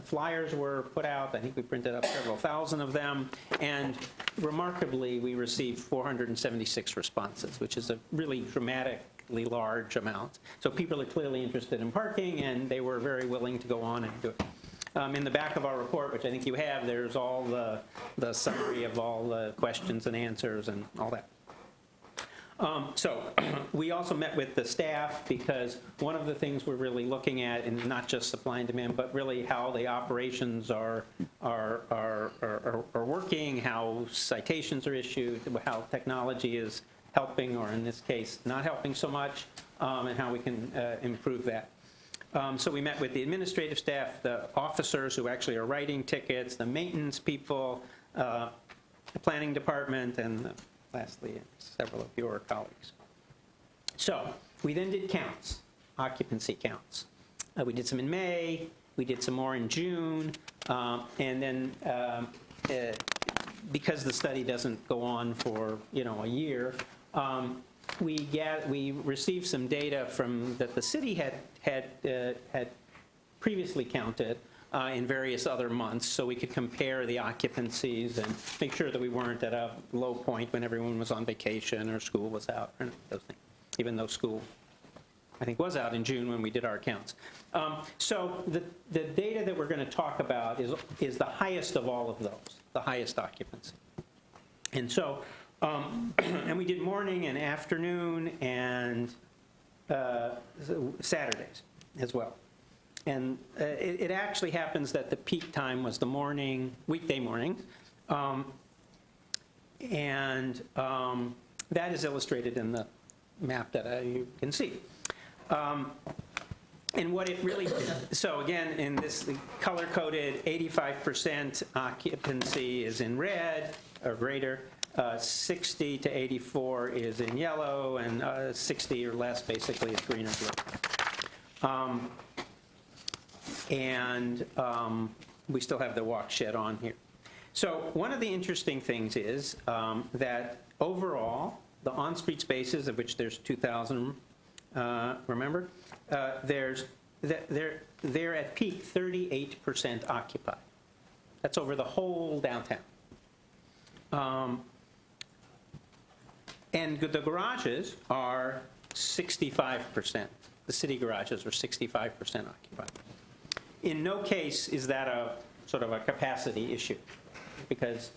flyers were put out. I think we printed up several thousand of them, and remarkably, we received 476 responses, which is a really dramatically large amount. So people are clearly interested in parking, and they were very willing to go on and do it. In the back of our report, which I think you have, there's all the summary of all the questions and answers and all that. So we also met with the staff, because one of the things we're really looking at, and not just supply and demand, but really how the operations are working, how citations are issued, how technology is helping, or in this case, not helping so much, and how we can improve that. So we met with the administrative staff, the officers who actually are writing tickets, the maintenance people, the planning department, and lastly, several of your colleagues. So we then did counts, occupancy counts. We did some in May, we did some more in June, and then because the study doesn't go on for, a year, we received some data that the city had previously counted in various other months, so we could compare the occupancies and make sure that we weren't at a low point when everyone was on vacation or school was out, or those things, even though school, I think, was out in June when we did our counts. So the data that we're going to talk about is the highest of all of those, the highest occupancy. And so, and we did morning and afternoon and Saturdays as well. And it actually happens that the peak time was the morning, weekday mornings. And that is illustrated in the map that you can see. And what it really, so again, in this color-coded 85% occupancy is in red or greater, 60 to 84 is in yellow, and 60 or less basically is green or blue. And we still have the walk shed on here. So one of the interesting things is that overall, the on-street spaces, of which there's 2,000, remember, they're at peak 38% occupied. That's over the whole downtown. And the garages are 65%. The city garages are 65% occupied. In no case is that a sort of a capacity issue, because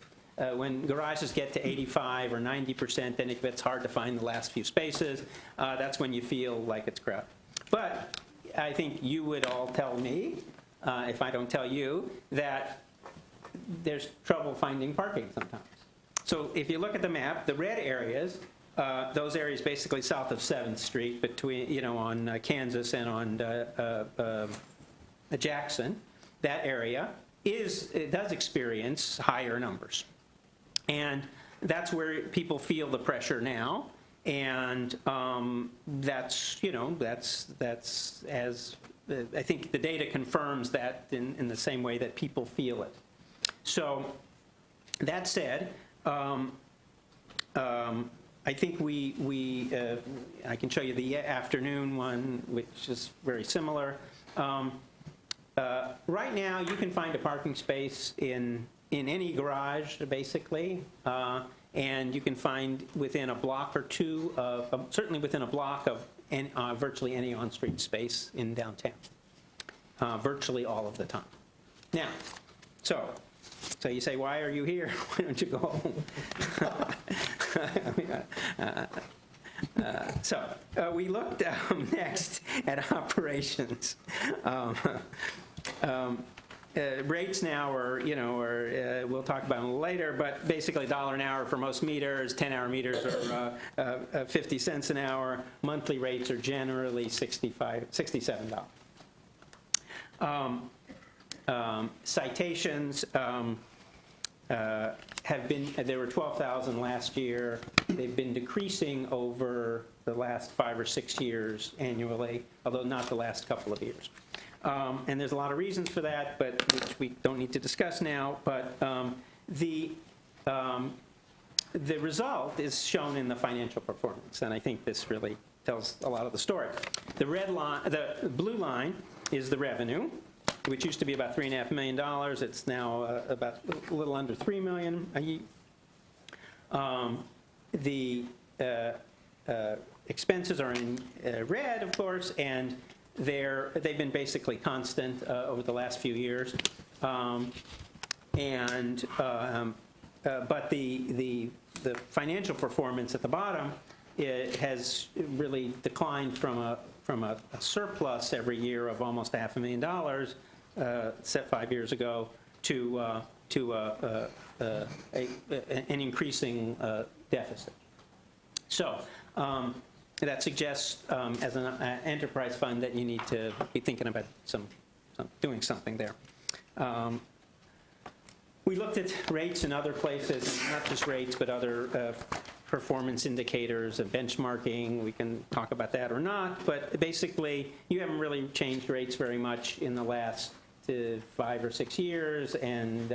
when garages get to 85 or 90%, then it gets hard to find the last few spaces. That's when you feel like it's crowded. But I think you would all tell me, if I don't tell you, that there's trouble finding parking sometimes. So if you look at the map, the red areas, those areas basically south of 7th Street, between, on Kansas and on Jackson, that area it does experience higher numbers. And that's where people feel the pressure now. And that's as, I think the data confirms that in the same way that people feel it. So that said, I think I can show you the afternoon one, which is very similar. Right now, you can find a parking space in any garage, basically, and you can find within a block or two, certainly within a block of virtually any on-street space in downtown, virtually all of the time. Now, so you say, why are you here? Why don't you go home? We looked next at operations. Rates now are, we'll talk about them later, but basically $1 an hour for most meters, 10-hour meters are 50 cents an hour. Monthly rates are generally $67. Citations have been, there were 12,000 last year. They've been decreasing over the last 5 or 6 years annually, although not the last couple of years. And there's a lot of reasons for that, but which we don't need to discuss now. But the result is shown in the financial performance, and I think this really tells a lot of the story. The red line, the blue line, is the revenue, which used to be about $3.5 million. It's now about a little under $3 million a year. The expenses are in red, of course, and they've been basically constant over the last few years. But the financial performance at the bottom, it has really declined from a surplus every year of almost $500,000 set 5 years ago to an increasing deficit. So that suggests, as an enterprise fund, that you need to be thinking about doing something there. We looked at rates in other places, not just rates, but other performance indicators of benchmarking. We can talk about that or not, but basically, you haven't really changed rates very much in the last 5 or 6 years, and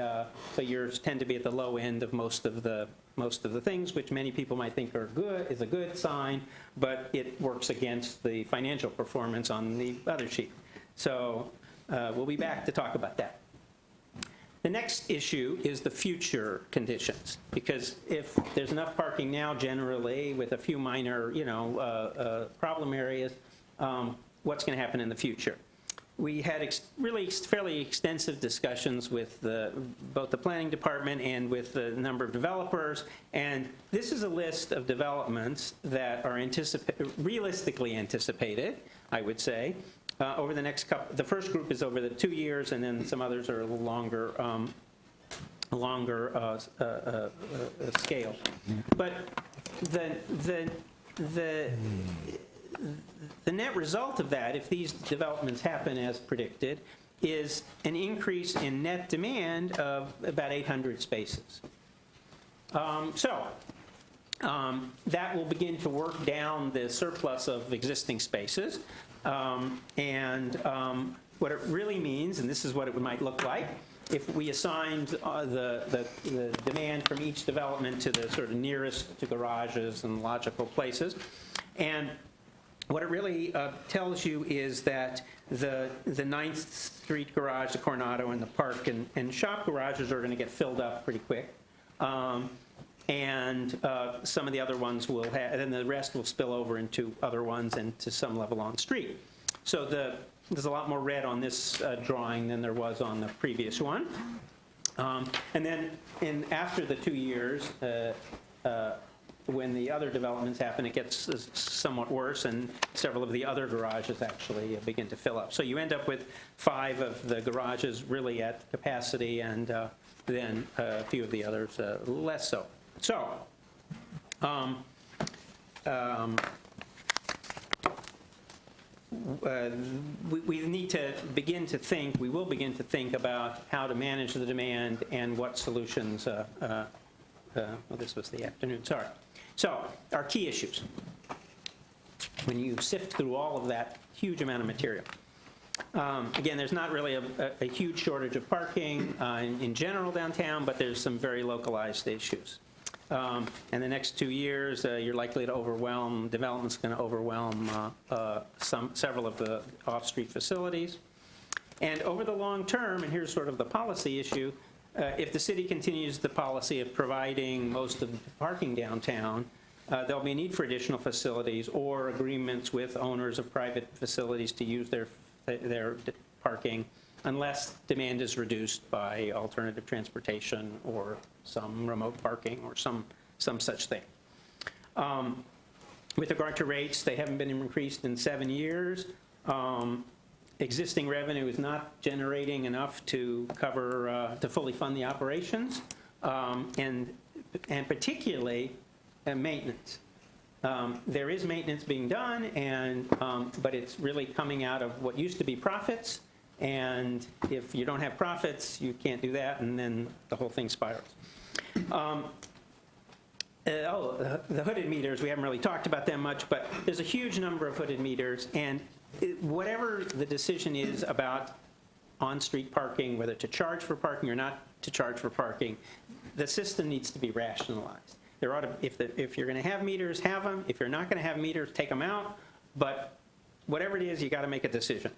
so yours tend to be at the low end of most of the things, which many people might think are good, is a good sign, but it works against the financial performance on the other sheet. So we'll be back to talk about that. The next issue is the future conditions, because if there's enough parking now, generally, with a few minor, problem areas, what's going to happen in the future? We had really fairly extensive discussions with both the planning department and with the number of developers, and this is a list of developments that are realistically anticipated, I would say, over the next couple. The first group is over the 2 years, and then some others are a little longer scale. But the net result of that, if these developments happen as predicted, is an increase in net demand of about 800 spaces. That will begin to work down the surplus of existing spaces. What it really means, and this is what it might look like, if we assigned the demand from each development to the sort of nearest to garages and logical places. And what it really tells you is that the 9th Street garage, the Coronado, and the Park and Shop garages are going to get filled up pretty quick. And some of the other ones will have, and then the rest will spill over into other ones and to some level on street. So there's a lot more red on this drawing than there was on the previous one. And then after the 2 years, when the other developments happen, it gets somewhat worse, and several of the other garages actually begin to fill up. So you end up with 5 of the garages really at capacity, and then a few of the others less so. So, we need to begin to think, we will begin to think about how to manage the demand and what solutions, well, this was the afternoon, sorry. So, our key issues, when you sift through all of that huge amount of material. Again, there's not really a huge shortage of parking in general downtown, but there's some very localized issues. In the next 2 years, you're likely to overwhelm, development's going to overwhelm several of the off-street facilities. And over the long term, and here's sort of the policy issue, if the city continues the policy of providing most of the parking downtown, there'll be a need for additional facilities or agreements with owners of private facilities to use their parking unless demand is reduced by alternative transportation or some remote parking or some such thing. With regard to rates, they haven't been increased in 7 years. Existing revenue is not generating enough to cover, to fully fund the operations, and particularly maintenance. There is maintenance being done, but it's really coming out of what used to be profits, and if you don't have profits, you can't do that, and then the whole thing spirals. The hooded meters, we haven't really talked about them much, but there's a huge number of hooded meters, and whatever the decision is about on-street parking, whether to charge for parking or not to charge for parking, the system needs to be rationalized. There ought to, if you're going to have meters, have them. If you're not going to have meters, take them out. But whatever it is, you got to make a decision.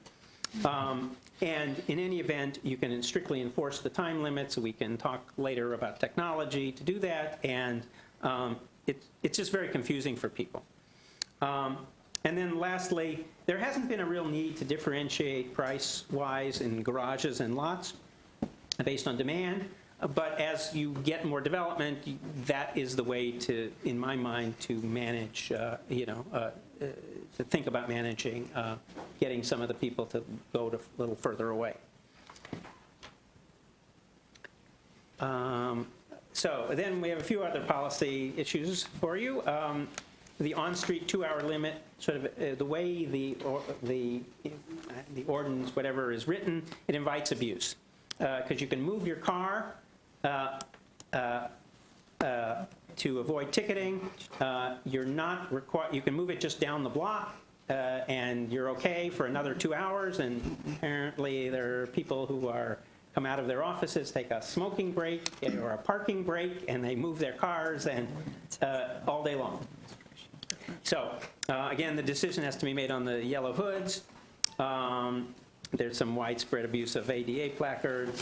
And in any event, you can strictly enforce the time limits. We can talk later about technology to do that, and it's just very confusing for people. And then lastly, there hasn't been a real need to differentiate price-wise in garages and lots based on demand. But as you get more development, that is the way to, in my mind, to manage, to think about managing, getting some of the people to go to a little further away. So then we have a few other policy issues for you. the on-street 2-hour limit, sort of the way the ordinance, whatever is written, it invites abuse. Because you can move your car to avoid ticketing. You're not required, you can move it just down the block, and you're okay for another 2 hours, and apparently there are people who come out of their offices, take a smoking break or a parking break, and they move their cars and all day long. So, again, the decision has to be made on the yellow hoods. There's some widespread abuse of ADA placards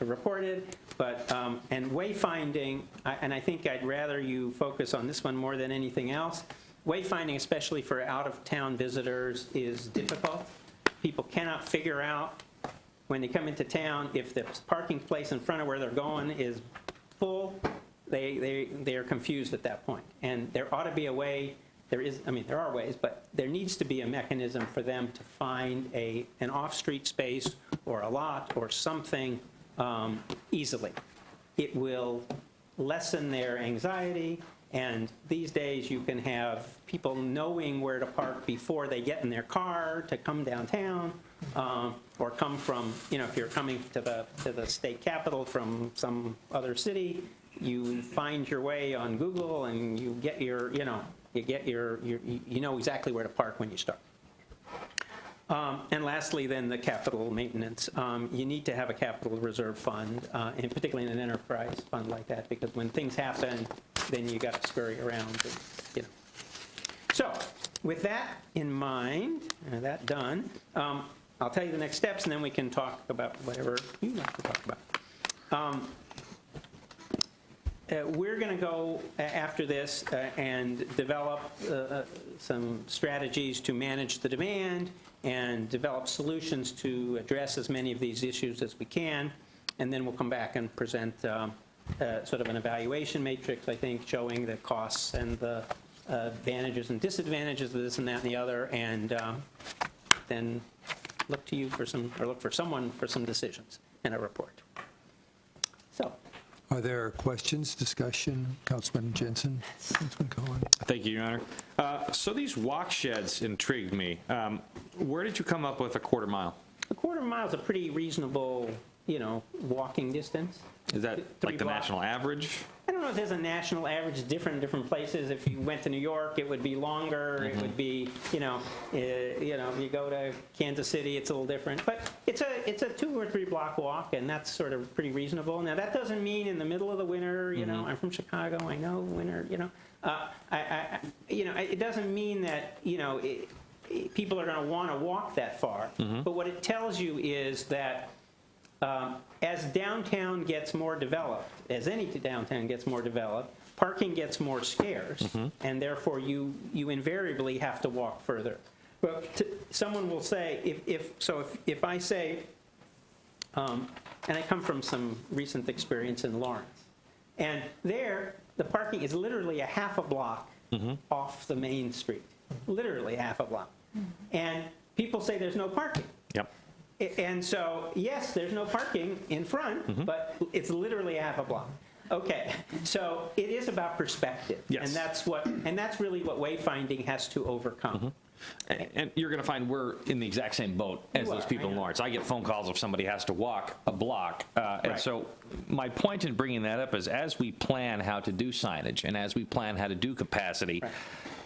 reported, but, and wayfinding, and I think I'd rather you focus on this one more than anything else. Wayfinding, especially for out-of-town visitors, is difficult. People cannot figure out when they come into town if the parking place in front of where they're going is full. They are confused at that point. And there ought to be a way. There are ways, but there needs to be a mechanism for them to find an off-street space or a lot or something easily. It will lessen their anxiety, and these days you can have people knowing where to park before they get in their car to come downtown, or come from, if you're coming to the state capitol from some other city, you find your way on Google and you get your, you know exactly where to park when you start. And lastly, then, the capital maintenance. You need to have a capital reserve fund, and particularly in an enterprise fund like that, because when things happen, then you got to scurry around. And, So, with that in mind, and that done, I'll tell you the next steps, and then we can talk about whatever you'd like to talk about. We're going to go after this and develop some strategies to manage the demand and develop solutions to address as many of these issues as we can. And then we'll come back and present sort of an evaluation matrix, I think, showing the costs and the advantages and disadvantages of this and that and the other, and then look to you for look for someone for some decisions and a report. So. Are there questions, discussion? Councilman Jensen? Councilman Cohen? Thank you, Your Honor. So these walk sheds intrigued me. Where did you come up with a quarter mile? A quarter mile is a pretty reasonable, walking distance. Is that like the national average? I don't know if there's a national average different in different places. If you went to New York, it would be longer. It would be, you go to Kansas City, it's a little different. But it's a 2 or 3 block walk, and that's sort of pretty reasonable. Now, that doesn't mean in the middle of the winter, I'm from Chicago, I know winter, it doesn't mean that, people are going to want to walk that far. But what it tells you is that as downtown gets more developed, as any downtown gets more developed, parking gets more scarce, and therefore you invariably have to walk further. But someone will say, if I say, and I come from some recent experience in Lawrence, and there the parking is literally a half a block off the main street, literally half a block, and people say there's no parking. Yep. And so, yes, there's no parking in front, but it's literally half a block. Okay, so it is about perspective, and that's really what wayfinding has to overcome. And you're going to find we're in the exact same boat as those people in Lawrence. I get phone calls if somebody has to walk a block. And so my point in bringing that up is as we plan how to do signage and as we plan how to do capacity,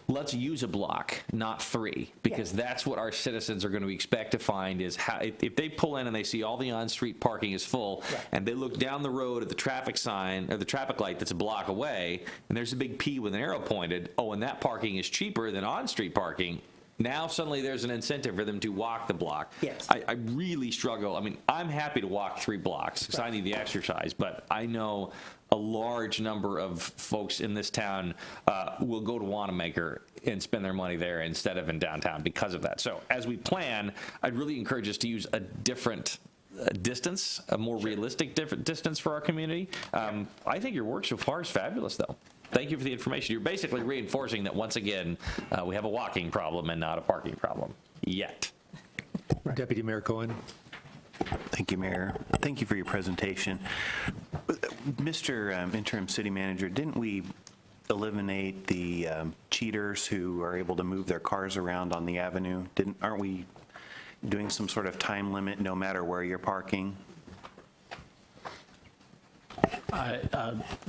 let's use a block, not 3, because that's what our citizens are going to expect to find is how, if they pull in and they see all the on-street parking is full, and they look down the road at the traffic sign or the traffic light that's a block away, and there's a big P with an arrow pointed, and that parking is cheaper than on-street parking. Now suddenly there's an incentive for them to walk the block. Yes. I really struggle. I mean, I'm happy to walk 3 blocks because I need the exercise, but I know a large number of folks in this town will go to Wanamaker and spend their money there instead of in downtown because of that. So as we plan, I'd really encourage us to use a different distance, a more realistic different distance for our community. I think your work so far is fabulous, though. Thank you for the information. You're basically reinforcing that, once again, we have a walking problem and not a parking problem yet. Deputy Mayor Cohen. Thank you, Mayor. Thank you for your presentation. Mr. Interim City Manager, didn't we eliminate the chief cheaters who are able to move their cars around on the avenue? Aren't we doing some sort of time limit no matter where you're parking?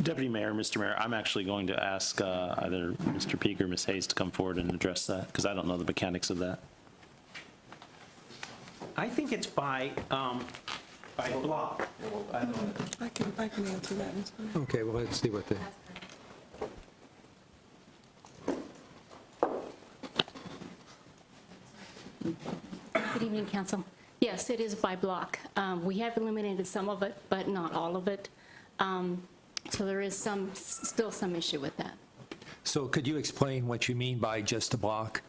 Deputy Mayor, Mr. Mayor, I'm actually going to ask either Mr. Peak or Ms. Hayes to come forward and address that, because I don't know the mechanics of that. I think it's by block. I can answer that, Mr. Mayor. Okay, well, let's see what the, Good evening, Council. Yes, it is by block. We have eliminated some of it, but not all of it. So there is still some issue with that. so could you explain what you mean by just a block?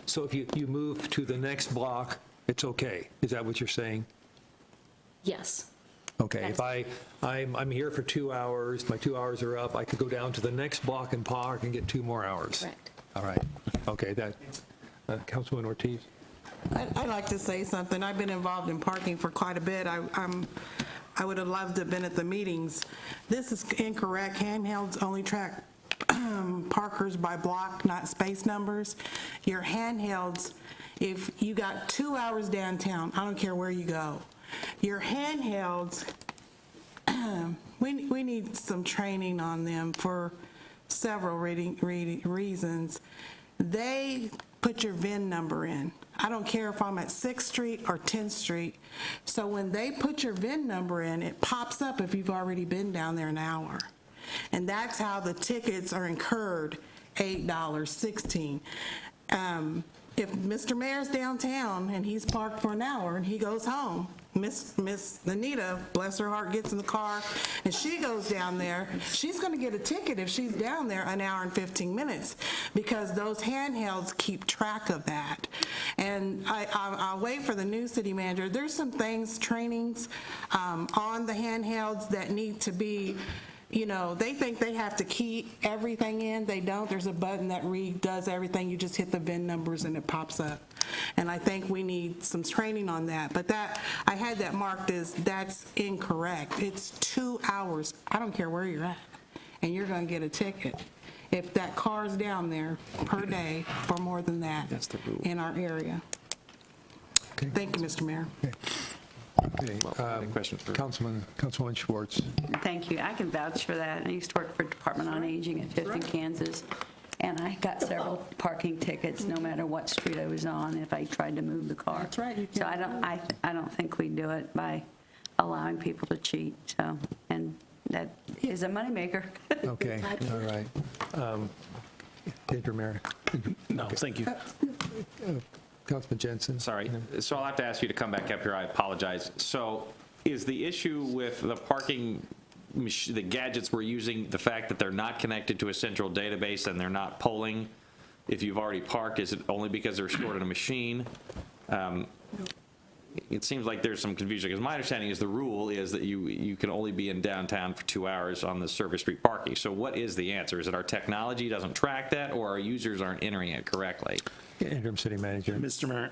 So if you move to the next block, it's okay? Is that what you're saying? Yes. Okay, if I'm here for 2 hours, my 2 hours are up, I could go down to the next block and park and get 2 more hours? Correct. All right, okay, Councilwoman Ortiz? I'd like to say something. I've been involved in parking for quite a bit. I would have loved to have been at the meetings. This is incorrect. Handhelds only track parkers by block, not space numbers. Your handhelds, if you got 2 hours downtown, I don't care where you go, your handhelds, we need some training on them for several reasons. They put your VIN number in. I don't care if I'm at 6th Street or 10th Street. So when they put your VIN number in, it pops up if you've already been down there an hour. And that's how the tickets are incurred, $8, $16. If Mr. Mayor's downtown and he's parked for an hour and he goes home, Miss Anita, bless her heart, gets in the car and she goes down there, she's going to get a ticket if she's down there an hour and 15 minutes because those handhelds keep track of that. And I'll wait for the new city manager. There's some things, trainings on the handhelds that need to be, they think they have to key everything in. They don't. There's a button that does everything. You just hit the VIN numbers and it pops up. And I think we need some training on that. But I had that marked as that's incorrect. It's 2 hours. I don't care where you're at. And you're going to get a ticket if that car's down there per day for more than that. That's the rule in our area. Okay. Thank you, Mr. Mayor. Okay, Councilwoman Schwartz. Thank you. I can vouch for that. I used to work for Department on Aging at 5th and Kansas, and I got several parking tickets no matter what street I was on if I tried to move the car. That's right. So I don't think we do it by allowing people to cheat. So, and that is a moneymaker. Okay, all right. Intermayor. No, thank you. Councilman Jensen. Sorry. So I'll have to ask you to come back up here. I apologize. So is the issue with the parking, the gadgets we're using, the fact that they're not connected to a central database and they're not polling if you've already parked? Is it only because they're stored in a machine? It seems like there's some confusion, because my understanding is the rule is that you can only be in downtown for 2 hours on the service street parking. So what is the answer? Is it our technology doesn't track that, or our users aren't entering it correctly? Interim City Manager. Mr. Mayor,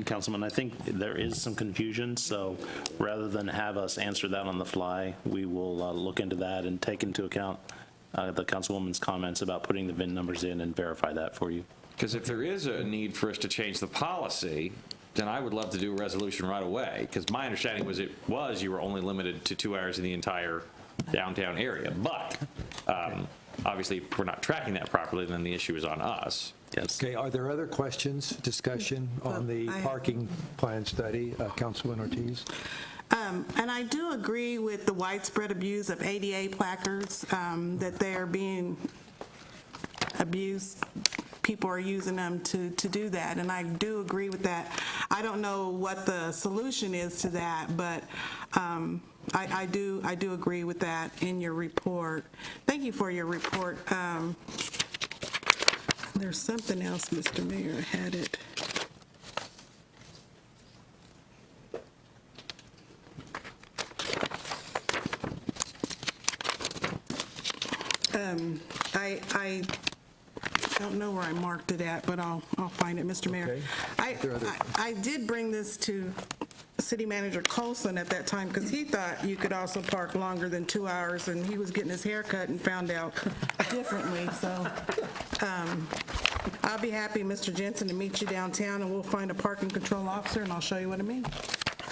Councilman, I think there is some confusion, so rather than have us answer that on the fly, we will look into that and take into account the Councilwoman's comments about putting the VIN numbers in and verify that for you. Because if there is a need for us to change the policy, then I would love to do a resolution right away, because my understanding was you were only limited to 2 hours in the entire downtown area. But obviously, if we're not tracking that properly, then the issue is on us. Yes. Okay, are there other questions, discussion on the parking plan study? Councilman Ortiz? And I do agree with the widespread abuse of ADA placards, that they are being abused. People are using them to do that, and I do agree with that. I don't know what the solution is to that, but I do agree with that in your report. Thank you for your report. There's something else, Mr. Mayor, I had it. I don't know where I marked it at, but I'll find it, Mr. Mayor. Okay. I did bring this to City Manager Colson at that time, because he thought you could also park longer than 2 hours, and he was getting his hair cut and found out differently. So I'll be happy, Mr. Jensen, to meet you downtown, and we'll find a parking control officer, and I'll show you what I mean.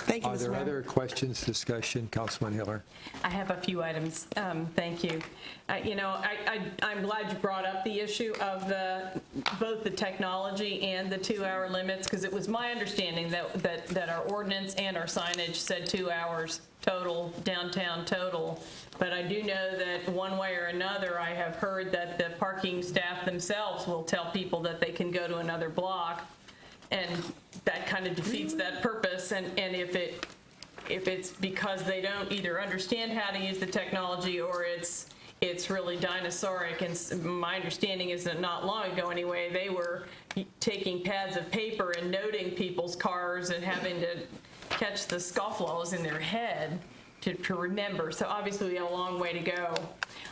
Thank you, Are Mr. there Mayor. other questions, discussion? Councilman Hiller. I have a few items. Thank you. I'm glad you brought up the issue of both the technology and the 2-hour limits, because it was my understanding that our ordinance and our signage said 2 hours total, downtown total. But I do know that one way or another, I have heard that the parking staff themselves will tell people that they can go to another block, and that kind of defeats that purpose. And if it's because they don't either understand how to use the technology, or it's really dinosauric. And my understanding is that not long ago anyway, they were taking pads of paper and noting people's cars and having to catch the scofflaws in their head to remember. So obviously we have a long way to go.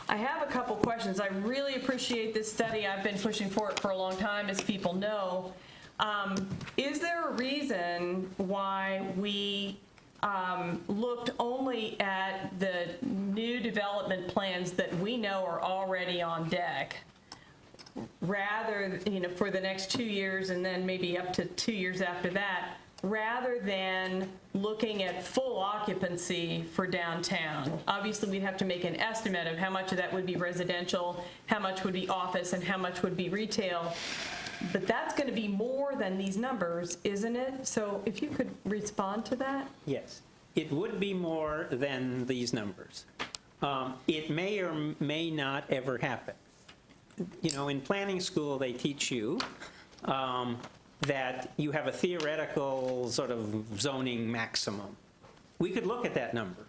I have a couple questions. I really appreciate this study. I've been pushing for it for a long time, as people know. Is there a reason why we looked only at the new development plans that we know are already on deck, rather, for the next 2 years and then maybe up to 2 years after that, rather than looking at full occupancy for downtown? Obviously, we'd have to make an estimate of how much of that would be residential, how much would be office, and how much would be retail. But that's going to be more than these numbers, isn't it? So if you could respond to that. Yes, it would be more than these numbers. It may or may not ever happen. In planning school, they teach you that you have a theoretical sort of zoning maximum. We could look at that number,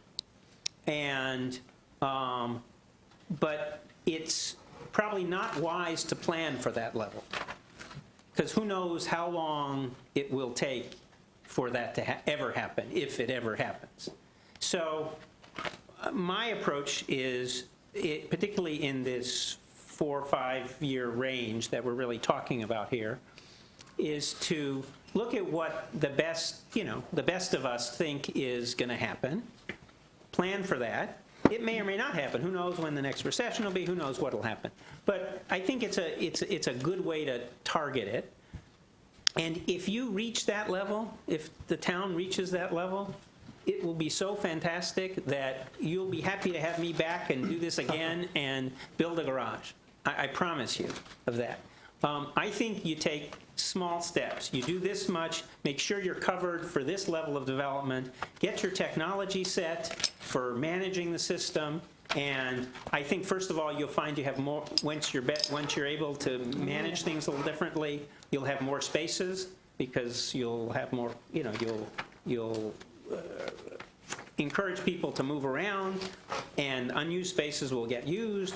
but it's probably not wise to plan for that level, because who knows how long it will take for that to ever happen, if it ever happens. So my approach is, particularly in this 4 or 5 year range that we're really talking about here, is to look at what the best of us think is going to happen, plan for that. It may or may not happen. Who knows when the next recession will be? Who knows what will happen? But I think it's a good way to target it. And if you reach that level, if the town reaches that level, it will be so fantastic that you'll be happy to have me back and do this again and build a garage. I promise you of that. I think you take small steps. You do this much, make sure you're covered for this level of development, get your technology set for managing the system, and I think, first of all, you'll find you have more, once you're able to manage things a little differently, you'll have more spaces, because you'll have more, you'll encourage people to move around, and unused spaces will get used.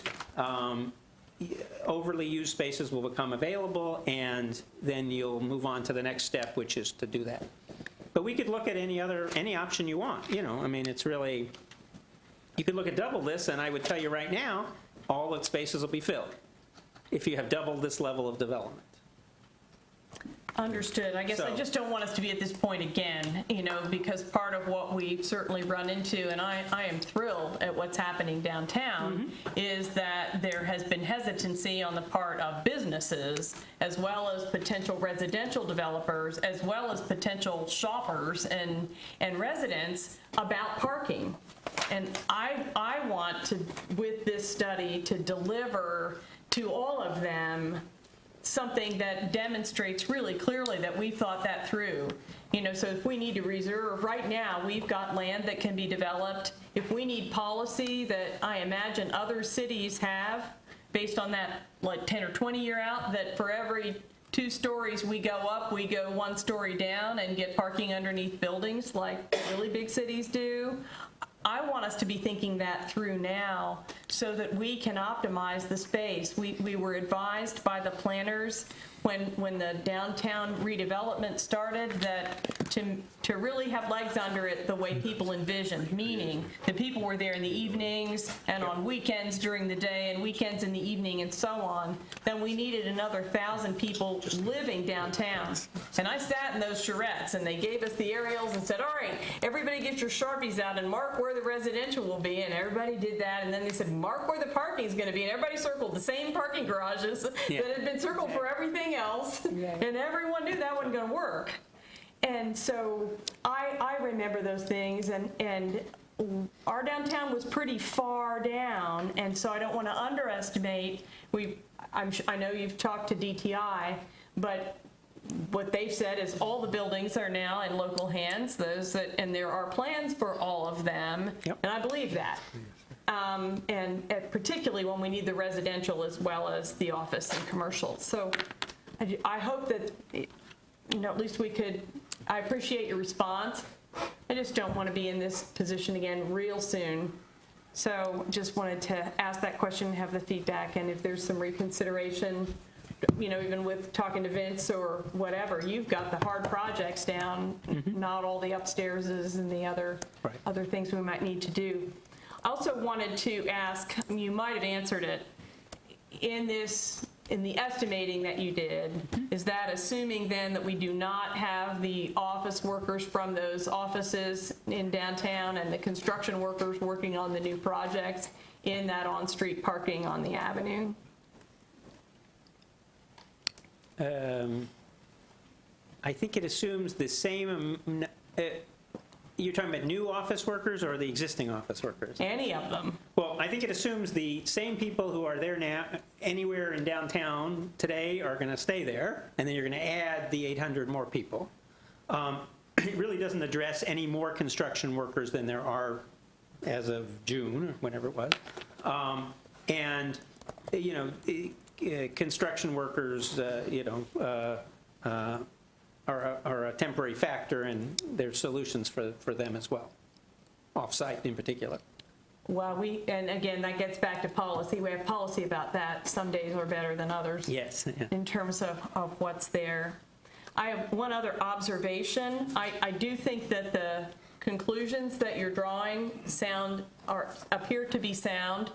Overly used spaces will become available, and then you'll move on to the next step, which is to do that. But we could look at any option you want. It's really, you could look at double this, and I would tell you right now, all the spaces will be filled if you have double this level of development. Understood. I guess I just don't want us to be at this point again, because part of what we certainly run into, and I am thrilled at what's happening downtown, is that there has been hesitancy on the part of businesses, as well as potential residential developers, as well as potential shoppers and residents about parking. And I want to, with this study, to deliver to all of them something that demonstrates really clearly that we thought that through. So if we need to reserve, right now, we've got land that can be developed. If we need policy that I imagine other cities have, based on that like 10 or 20 year out, that for every 2 stories we go up, we go 1 story down and get parking underneath buildings like really big cities do. I want us to be thinking that through now so that we can optimize the space. We were advised by the planners when the downtown redevelopment started that to really have legs under it the way people envisioned, meaning the people were there in the evenings and on weekends during the day and weekends in the evening and so on, then we needed another 1,000 people living downtown. And I sat in those charrettes, and they gave us the aerials and said, all right, everybody get your Sharpies out and mark where the residential will be, and everybody did that, and then they said, mark where the parking is going to be, and everybody circled the same parking garages that had been circled for everything else, and everyone knew that wasn't going to work. And so I remember those things, and our downtown was pretty far down, and so I don't want to underestimate. I know you've talked to DTI, but what they've said is all the buildings are now in local hands, and there are plans for all of them, and I believe that. And particularly when we need the residential as well as the office and commercial. So I hope that, at least we could. I appreciate your response. I just don't want to be in this position again real soon. So just wanted to ask that question, have the feedback, and if there's some reconsideration, even with talking to Vince or whatever, you've got the hard projects down, not all the upstairs and the other things we might need to do. I also wanted to ask, you might have answered it, in the estimating that you did, is that assuming then that we do not have the office workers from those offices in downtown and the construction workers working on the new projects in that on-street parking on the avenue? I think it assumes the same, you're talking about new office workers or the existing office workers? Any of them. Well, I think it assumes the same people who are there now, anywhere in downtown today, are going to stay there, and then you're going to add the 800 more people. It really doesn't address any more construction workers than there are as of June, or whenever it was. Construction workers, are a temporary factor, and there's solutions for them as well, off-site in particular. Well, and again, that gets back to policy. We have policy about that. Some days are better than others. Yes. In terms of what's there. I have one other observation. I do think that the conclusions that you're drawing appear to be sound,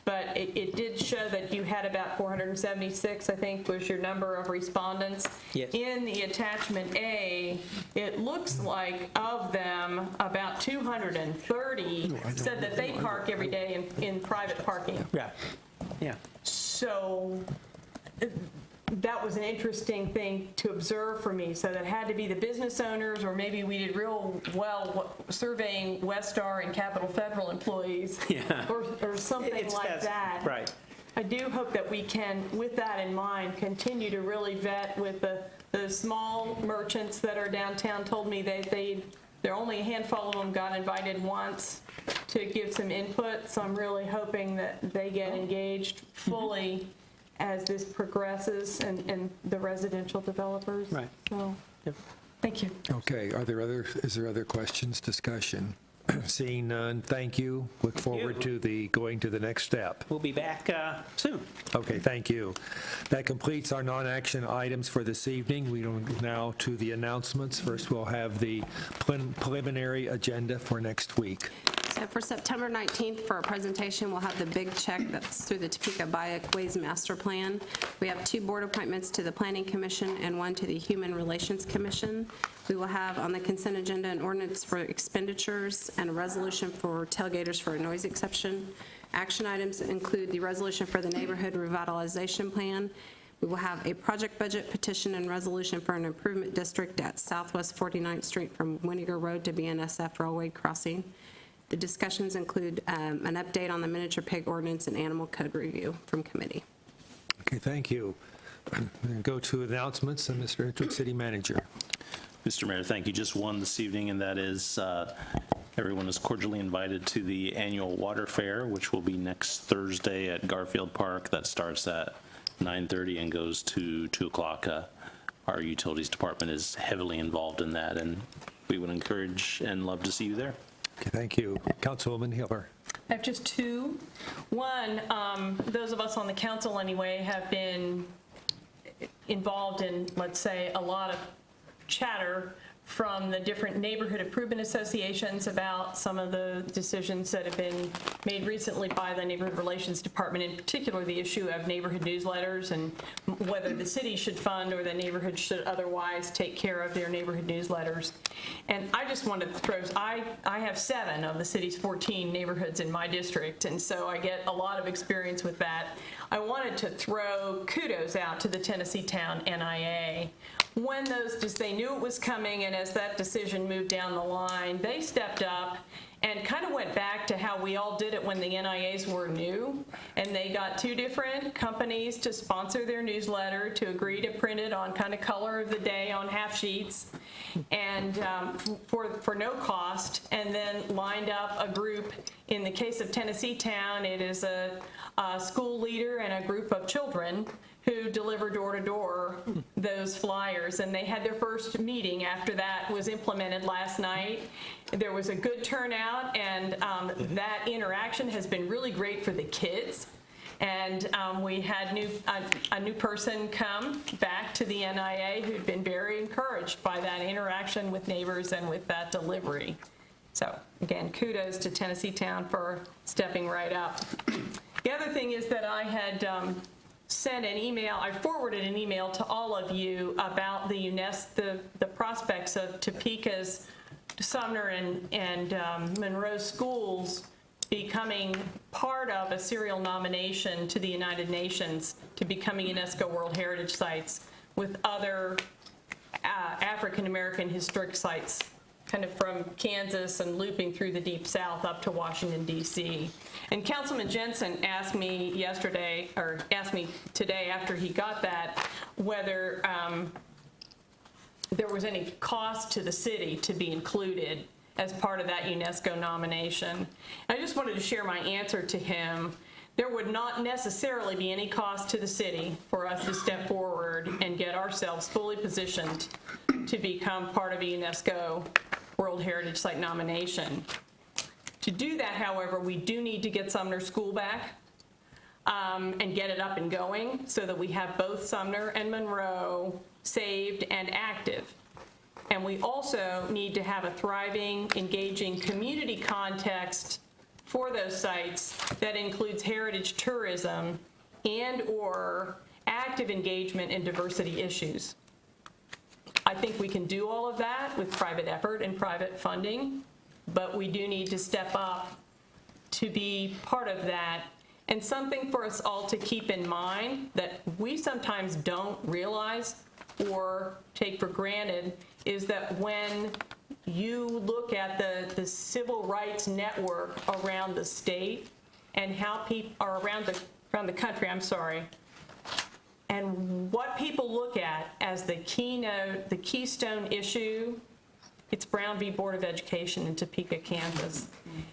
but it did show that you had about 476, I think, was your number of respondents. Yes. In the attachment A, it looks like of them, about 230 said that they park every day in private parking. Yeah. So that was an interesting thing to observe for me. So that had to be the business owners, or maybe we did real well surveying Westar and Capital Federal employees, or something like that. Right. I do hope that we can, with that in mind, continue to really vet with the small merchants that are downtown. Told me there are only a handful of them got invited once to give some input. So I'm really hoping that they get engaged fully as this progresses, and the residential developers. Right. So, thank you. Okay, is there other questions, discussion? Seeing none, thank you. Look forward to going to the next step. We'll be back soon. Okay, thank you. That completes our non-action items for this evening. We go now to the announcements. First, we'll have the preliminary agenda for next week. So for September 19th, for our presentation, we'll have the big check that's through the Topeka Bikeways Master Plan. We have 2 board appointments to the Planning Commission and 1 to the Human Relations Commission. We will have on the consent agenda an ordinance for expenditures and a resolution for tailgaters for a noise exception. Action items include the resolution for the Neighborhood Revitalization Plan. We will have a project budget petition and resolution for an improvement district at Southwest 49th Street from Winnegar Road to BNSF Railway Crossing. The discussions include an update on the miniature pig ordinance and animal code review from committee. Okay, thank you. I'm going to go to announcements, and Mr. Hendrick, City Manager. Mr. Mayor, thank you. Just one this evening, and that is everyone is cordially invited to the annual water fair, which will be next Thursday at Garfield Park. That starts at 9:30 and goes to 2 o'clock. Our utilities department is heavily involved in that, and we would encourage and love to see you there. Okay, thank you. Councilwoman Hiller. I have just 2. One, those of us on the council anyway have been involved in, let's say, a lot of chatter from the different neighborhood improvement associations about some of the decisions that have been made recently by the Neighborhood Relations Department, in particular the issue of neighborhood newsletters and whether the city should fund or the neighborhood should otherwise take care of their neighborhood newsletters. And I just wanted to throw, I have 7 of the city's 14 neighborhoods in my district, and so I get a lot of experience with that. I wanted to throw kudos out to the Tennessee Town NIA. When they knew it was coming, and as that decision moved down the line, they stepped up and kind of went back to how we all did it when the NIAs were new, and they got 2 different companies to sponsor their newsletter, to agree to print it on kind of color of the day on half sheets, and for no cost, and then lined up a group. In the case of Tennessee Town, it is a school leader and a group of children who deliver door-to-door those flyers. And they had their first meeting after that was implemented last night. There was a good turnout, and that interaction has been really great for the kids. And we had a new person come back to the NIA who'd been very encouraged by that interaction with neighbors and with that delivery. So again, kudos to Tennessee Town for stepping right up. The other thing is that I had sent an email, I forwarded an email to all of you about the prospects of Topeka's, Sumner and Monroe schools becoming part of a serial nomination to the United Nations to becoming UNESCO World Heritage Sites with other African American historic sites, kind of from Kansas and looping through the Deep South up to Washington, D.C. And Councilman Jensen asked me yesterday, or asked me today after he got that, whether there was any cost to the city to be included as part of that UNESCO nomination. I just wanted to share my answer to him. There would not necessarily be any cost to the city for us to step forward and get ourselves fully positioned to become part of a UNESCO World Heritage Site nomination. To do that, however, we do need to get Sumner School back and get it up and going so that we have both Sumner and Monroe saved and active. And we also need to have a thriving, engaging community context for those sites that includes heritage tourism and/or active engagement in diversity issues. I think we can do all of that with private effort and private funding, but we do need to step up to be part of that. And something for us all to keep in mind that we sometimes don't realize or take for granted is that when you look at the civil rights network around the state and how people are around the country, and what people look at as the keystone issue, it's Brown v. Board of Education in Topeka, Kansas.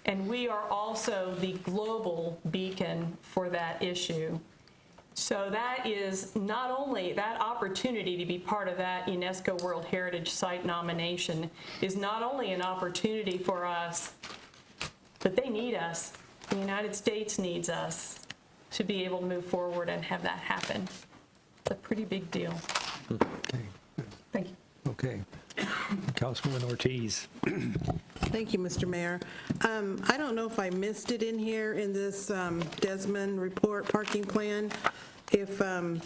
And we are also the global beacon for that issue. So that is not only that opportunity to be part of that UNESCO World Heritage Site nomination is not only an opportunity for us, but they need us. The United States needs us to be able to move forward and have that happen. It's a pretty big deal. Okay. Thank you. Okay. Councilwoman Ortiz. Thank you, Mr. Mayor. I don't know if I missed it in here in this Desmond report parking plan. If I'm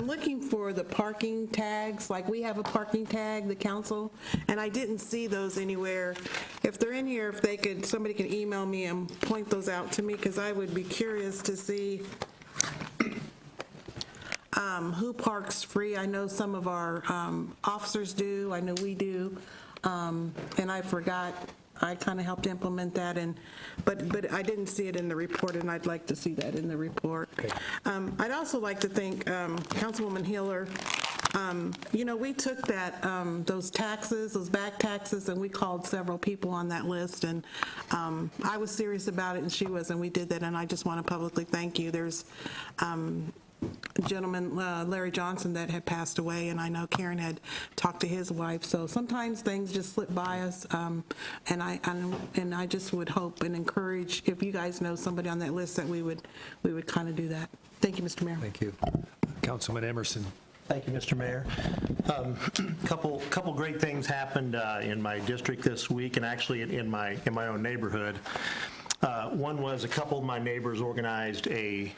looking for the parking tags, like we have a parking tag, the council, and I didn't see those anywhere. If they're in here, if somebody can email me and point those out to me, because I would be curious to see who parks free. I know some of our officers do. I know we do. And I forgot, I kind of helped implement that, but I didn't see it in the report, and I'd like to see that in the report. Okay. I'd also like to thank Councilwoman Hiller. We took those taxes, those back taxes, and we called several people on that list, and I was serious about it, and she was, and we did that, and I just want to publicly thank you. There's gentleman, Larry Johnson, that had passed away, and I know Karen had talked to his wife. So sometimes things just slip by us, and I just would hope and encourage, if you guys know somebody on that list, that we would kind of do that. Thank you, Mr. Mayor. Thank you. Councilman Emerson. Thank you, Mr. Mayor. Couple great things happened in my district this week, and actually in my own neighborhood. One was a couple of my neighbors organized a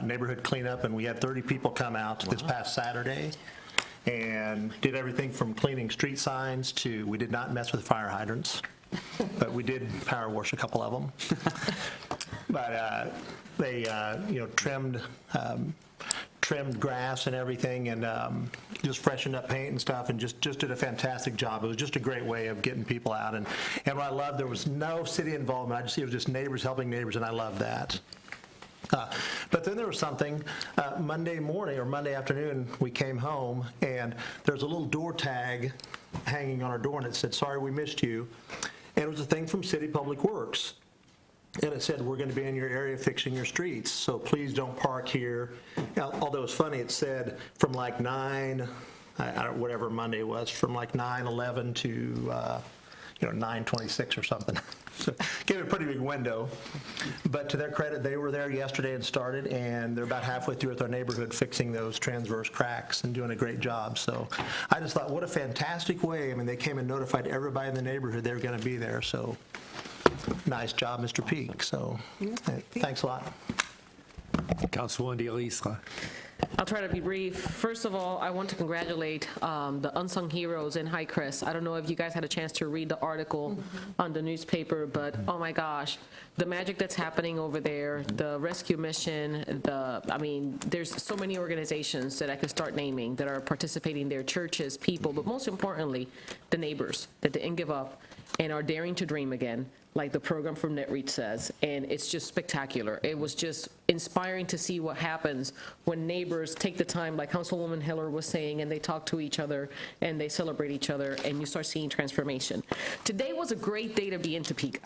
neighborhood cleanup, and we had 30 people come out this past Saturday and did everything from cleaning street signs to, we did not mess with fire hydrants, but we did power wash a couple of them. But they, trimmed grass and everything, and just freshened up paint and stuff, and just did a fantastic job. It was just a great way of getting people out, and what I loved, there was no city involvement. It was just neighbors helping neighbors, and I loved that. But then there was something, Monday morning or Monday afternoon, we came home, and there's a little door tag hanging on our door, and it said, "Sorry, we missed you." And it was a thing from City Public Works. And it said, "We're going to be in your area fixing your streets, so please don't park here." Now, although it's funny, it said from like 9, whatever Monday was, from like 9:11 to 9:26 or something. So gave it a pretty big window. But to their credit, they were there yesterday and started, and they're about halfway through with our neighborhood fixing those transverse cracks and doing a great job. So I just thought, what a fantastic way. I mean, they came and notified everybody in the neighborhood they were going to be there. So nice job, Mr. Peak. So thanks a lot. Councilwoman D'Alisa. I'll try to be brief. First of all, I want to congratulate the unsung heroes in Highcrest. I don't know if you guys had a chance to read the article on the newspaper, but oh my gosh, the magic that's happening over there, the rescue mission, there's so many organizations that I could start naming that are participating there, churches, people, but most importantly, the neighbors that didn't give up and are daring to dream again, like the program from NetReach says, and it's just spectacular. It was just inspiring to see what happens when neighbors take the time, like Councilwoman Hiller was saying, and they talk to each other and they celebrate each other, and you start seeing transformation. Today was a great day to be in Topeka.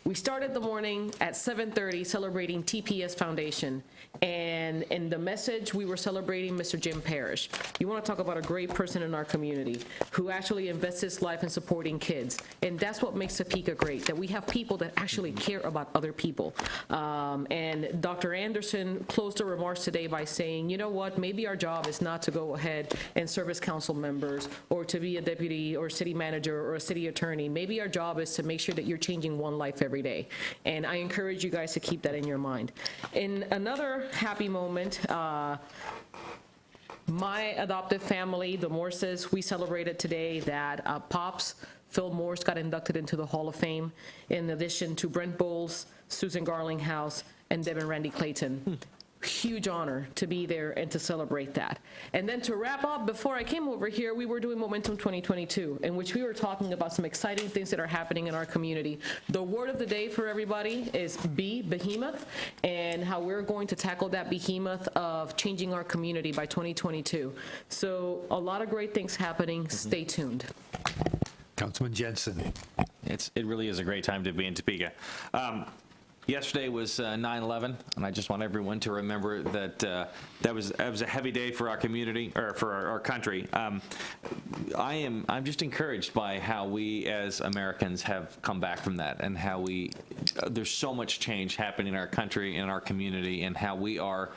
We started the morning at 7:30 celebrating TPS Foundation, and in the message we were celebrating Mr. Jim Parrish. You want to talk about a great person in our community who actually invests his life in supporting kids, and that's what makes Topeka great, that we have people that actually care about other people. And Dr. Anderson closed her remarks today by saying, you know what, maybe our job is not to go ahead and serve as council members or to be a deputy or city manager or a city attorney. Maybe our job is to make sure that you're changing one life every day. And I encourage you guys to keep that in your mind. In another happy moment, my adoptive family, the Morses, we celebrated today that Pops Phil Morse got inducted into the Hall of Fame, in addition to Brent Bowles, Susan Garlinghouse, and Deb and Randy Clayton. Huge honor to be there and to celebrate that. And then to wrap up, before I came over here, we were doing Momentum 2022, in which we were talking about some exciting things that are happening in our community. The word of the day for everybody is behemoth, and how we're going to tackle that behemoth of changing our community by 2022. So a lot of great things happening. Stay tuned. Councilman Jensen. It really is a great time to be in Topeka. Yesterday was 9/11, and I just want everyone to remember that that was a heavy day for our community, or for our country. I'm just encouraged by how we as Americans have come back from that, and how there's so much change happening in our country and our community, and how we are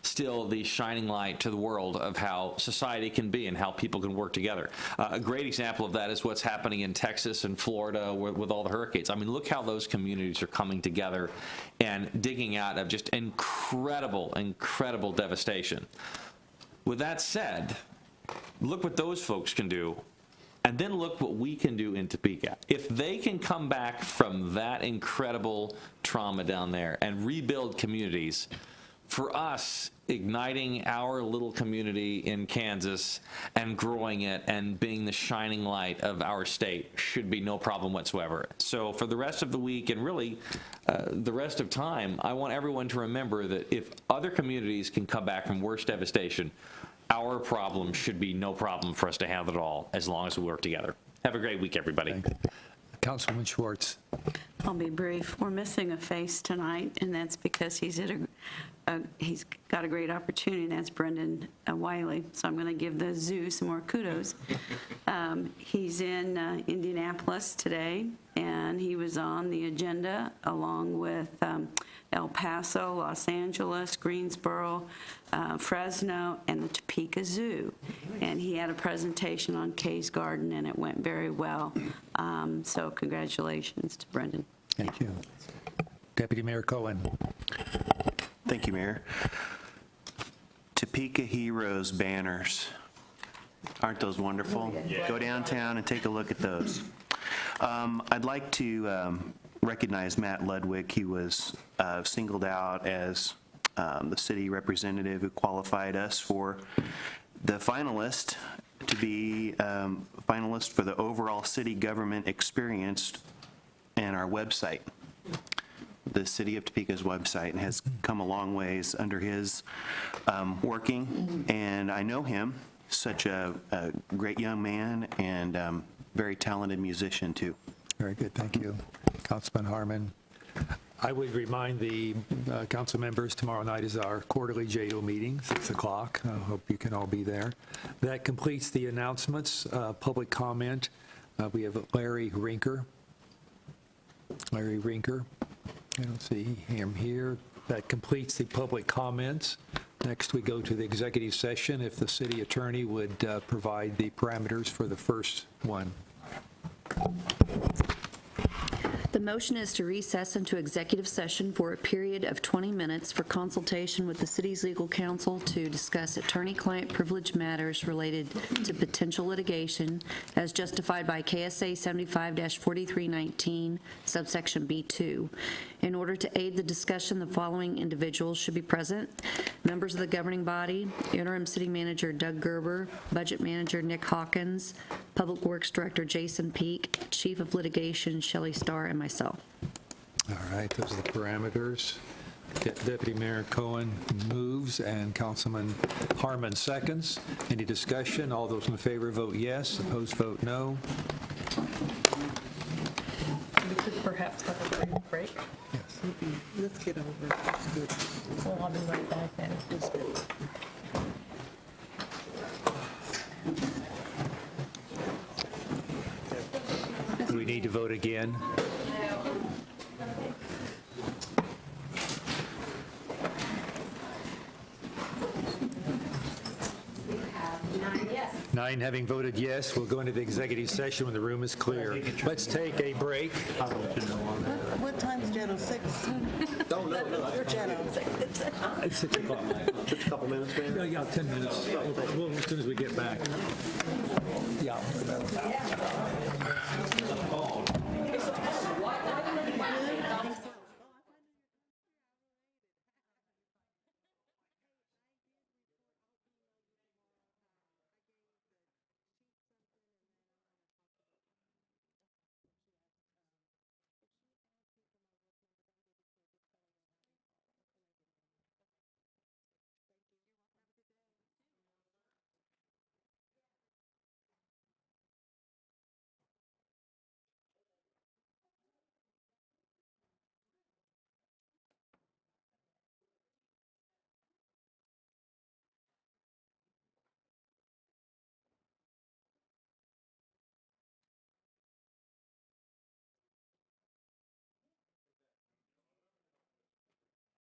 still the shining light to the world of how society can be and how people can work together. A great example of that is what's happening in Texas and Florida with all the hurricanes. I mean, look how those communities are coming together and digging out of just incredible, incredible devastation. With that said, look what those folks can do, and then look what we can do in Topeka. If they can come back from that incredible trauma down there and rebuild communities, for us, igniting our little community in Kansas and growing it and being the shining light of our state should be no problem whatsoever. So for the rest of the week, and really the rest of time, I want everyone to remember that if other communities can come back from worse devastation, our problem should be no problem for us to handle it all, as long as we work together. Have a great week, everybody. Councilman Schwartz. I'll be brief. We're missing a face tonight, and that's because he's got a great opportunity, and that's Brendan Wiley. So I'm going to give the zoo some more kudos. He's in Indianapolis today, and he was on the agenda along with El Paso, Los Angeles, Greensboro, Fresno, and the Topeka Zoo. And he had a presentation on Kay's Garden, and it went very well. So congratulations to Brendan. Thank you. Deputy Mayor Cohen. Thank you, Mayor. Topeka Heroes banners. Aren't those wonderful? Go downtown and take a look at those. I'd like to recognize Matt Ludwig. He was singled out as the city representative who qualified us for the finalist to be finalist for the overall city government experience and our website. The City of Topeka's website has come a long ways under his working, and I know him, such a great young man and very talented musician, too. Very good, thank you. Councilman Harmon. I would remind the council members, tomorrow night is our quarterly JO meeting, 6 o'clock. I hope you can all be there. That completes the announcements. Public comment. We have Larry Rinker. Larry Rinker. I don't see him here. That completes the public comments. Next, we go to the executive session. If the city attorney would provide the parameters for the first one. The motion is to recess into executive session for a period of 20 minutes for consultation with the city's legal counsel to discuss attorney-client privilege matters related to potential litigation as justified by KSA 75-4319, subsection B2. In order to aid the discussion, the following individuals should be present: members of the governing body, interim city manager Doug Gerber, budget manager Nick Hawkins, public works director Jason Peak, chief of litigation Shelley Starr, and myself. All right, those are the parameters. Deputy Mayor Cohen moves and Councilman Harmon seconds. Any discussion? All those in favor vote yes, opposed vote no. We could perhaps have a brief break. Yes. Let's get over it. So I'll be right back then. Do we need to vote again? Nine having voted yes, we'll go into the executive session when the room is clear. Let's take a break. What time's Jeno? 6? No. Jeno. It's 6 o'clock. Just a couple minutes, man. Yeah, 10 minutes. Well, as soon as we get back. Yeah.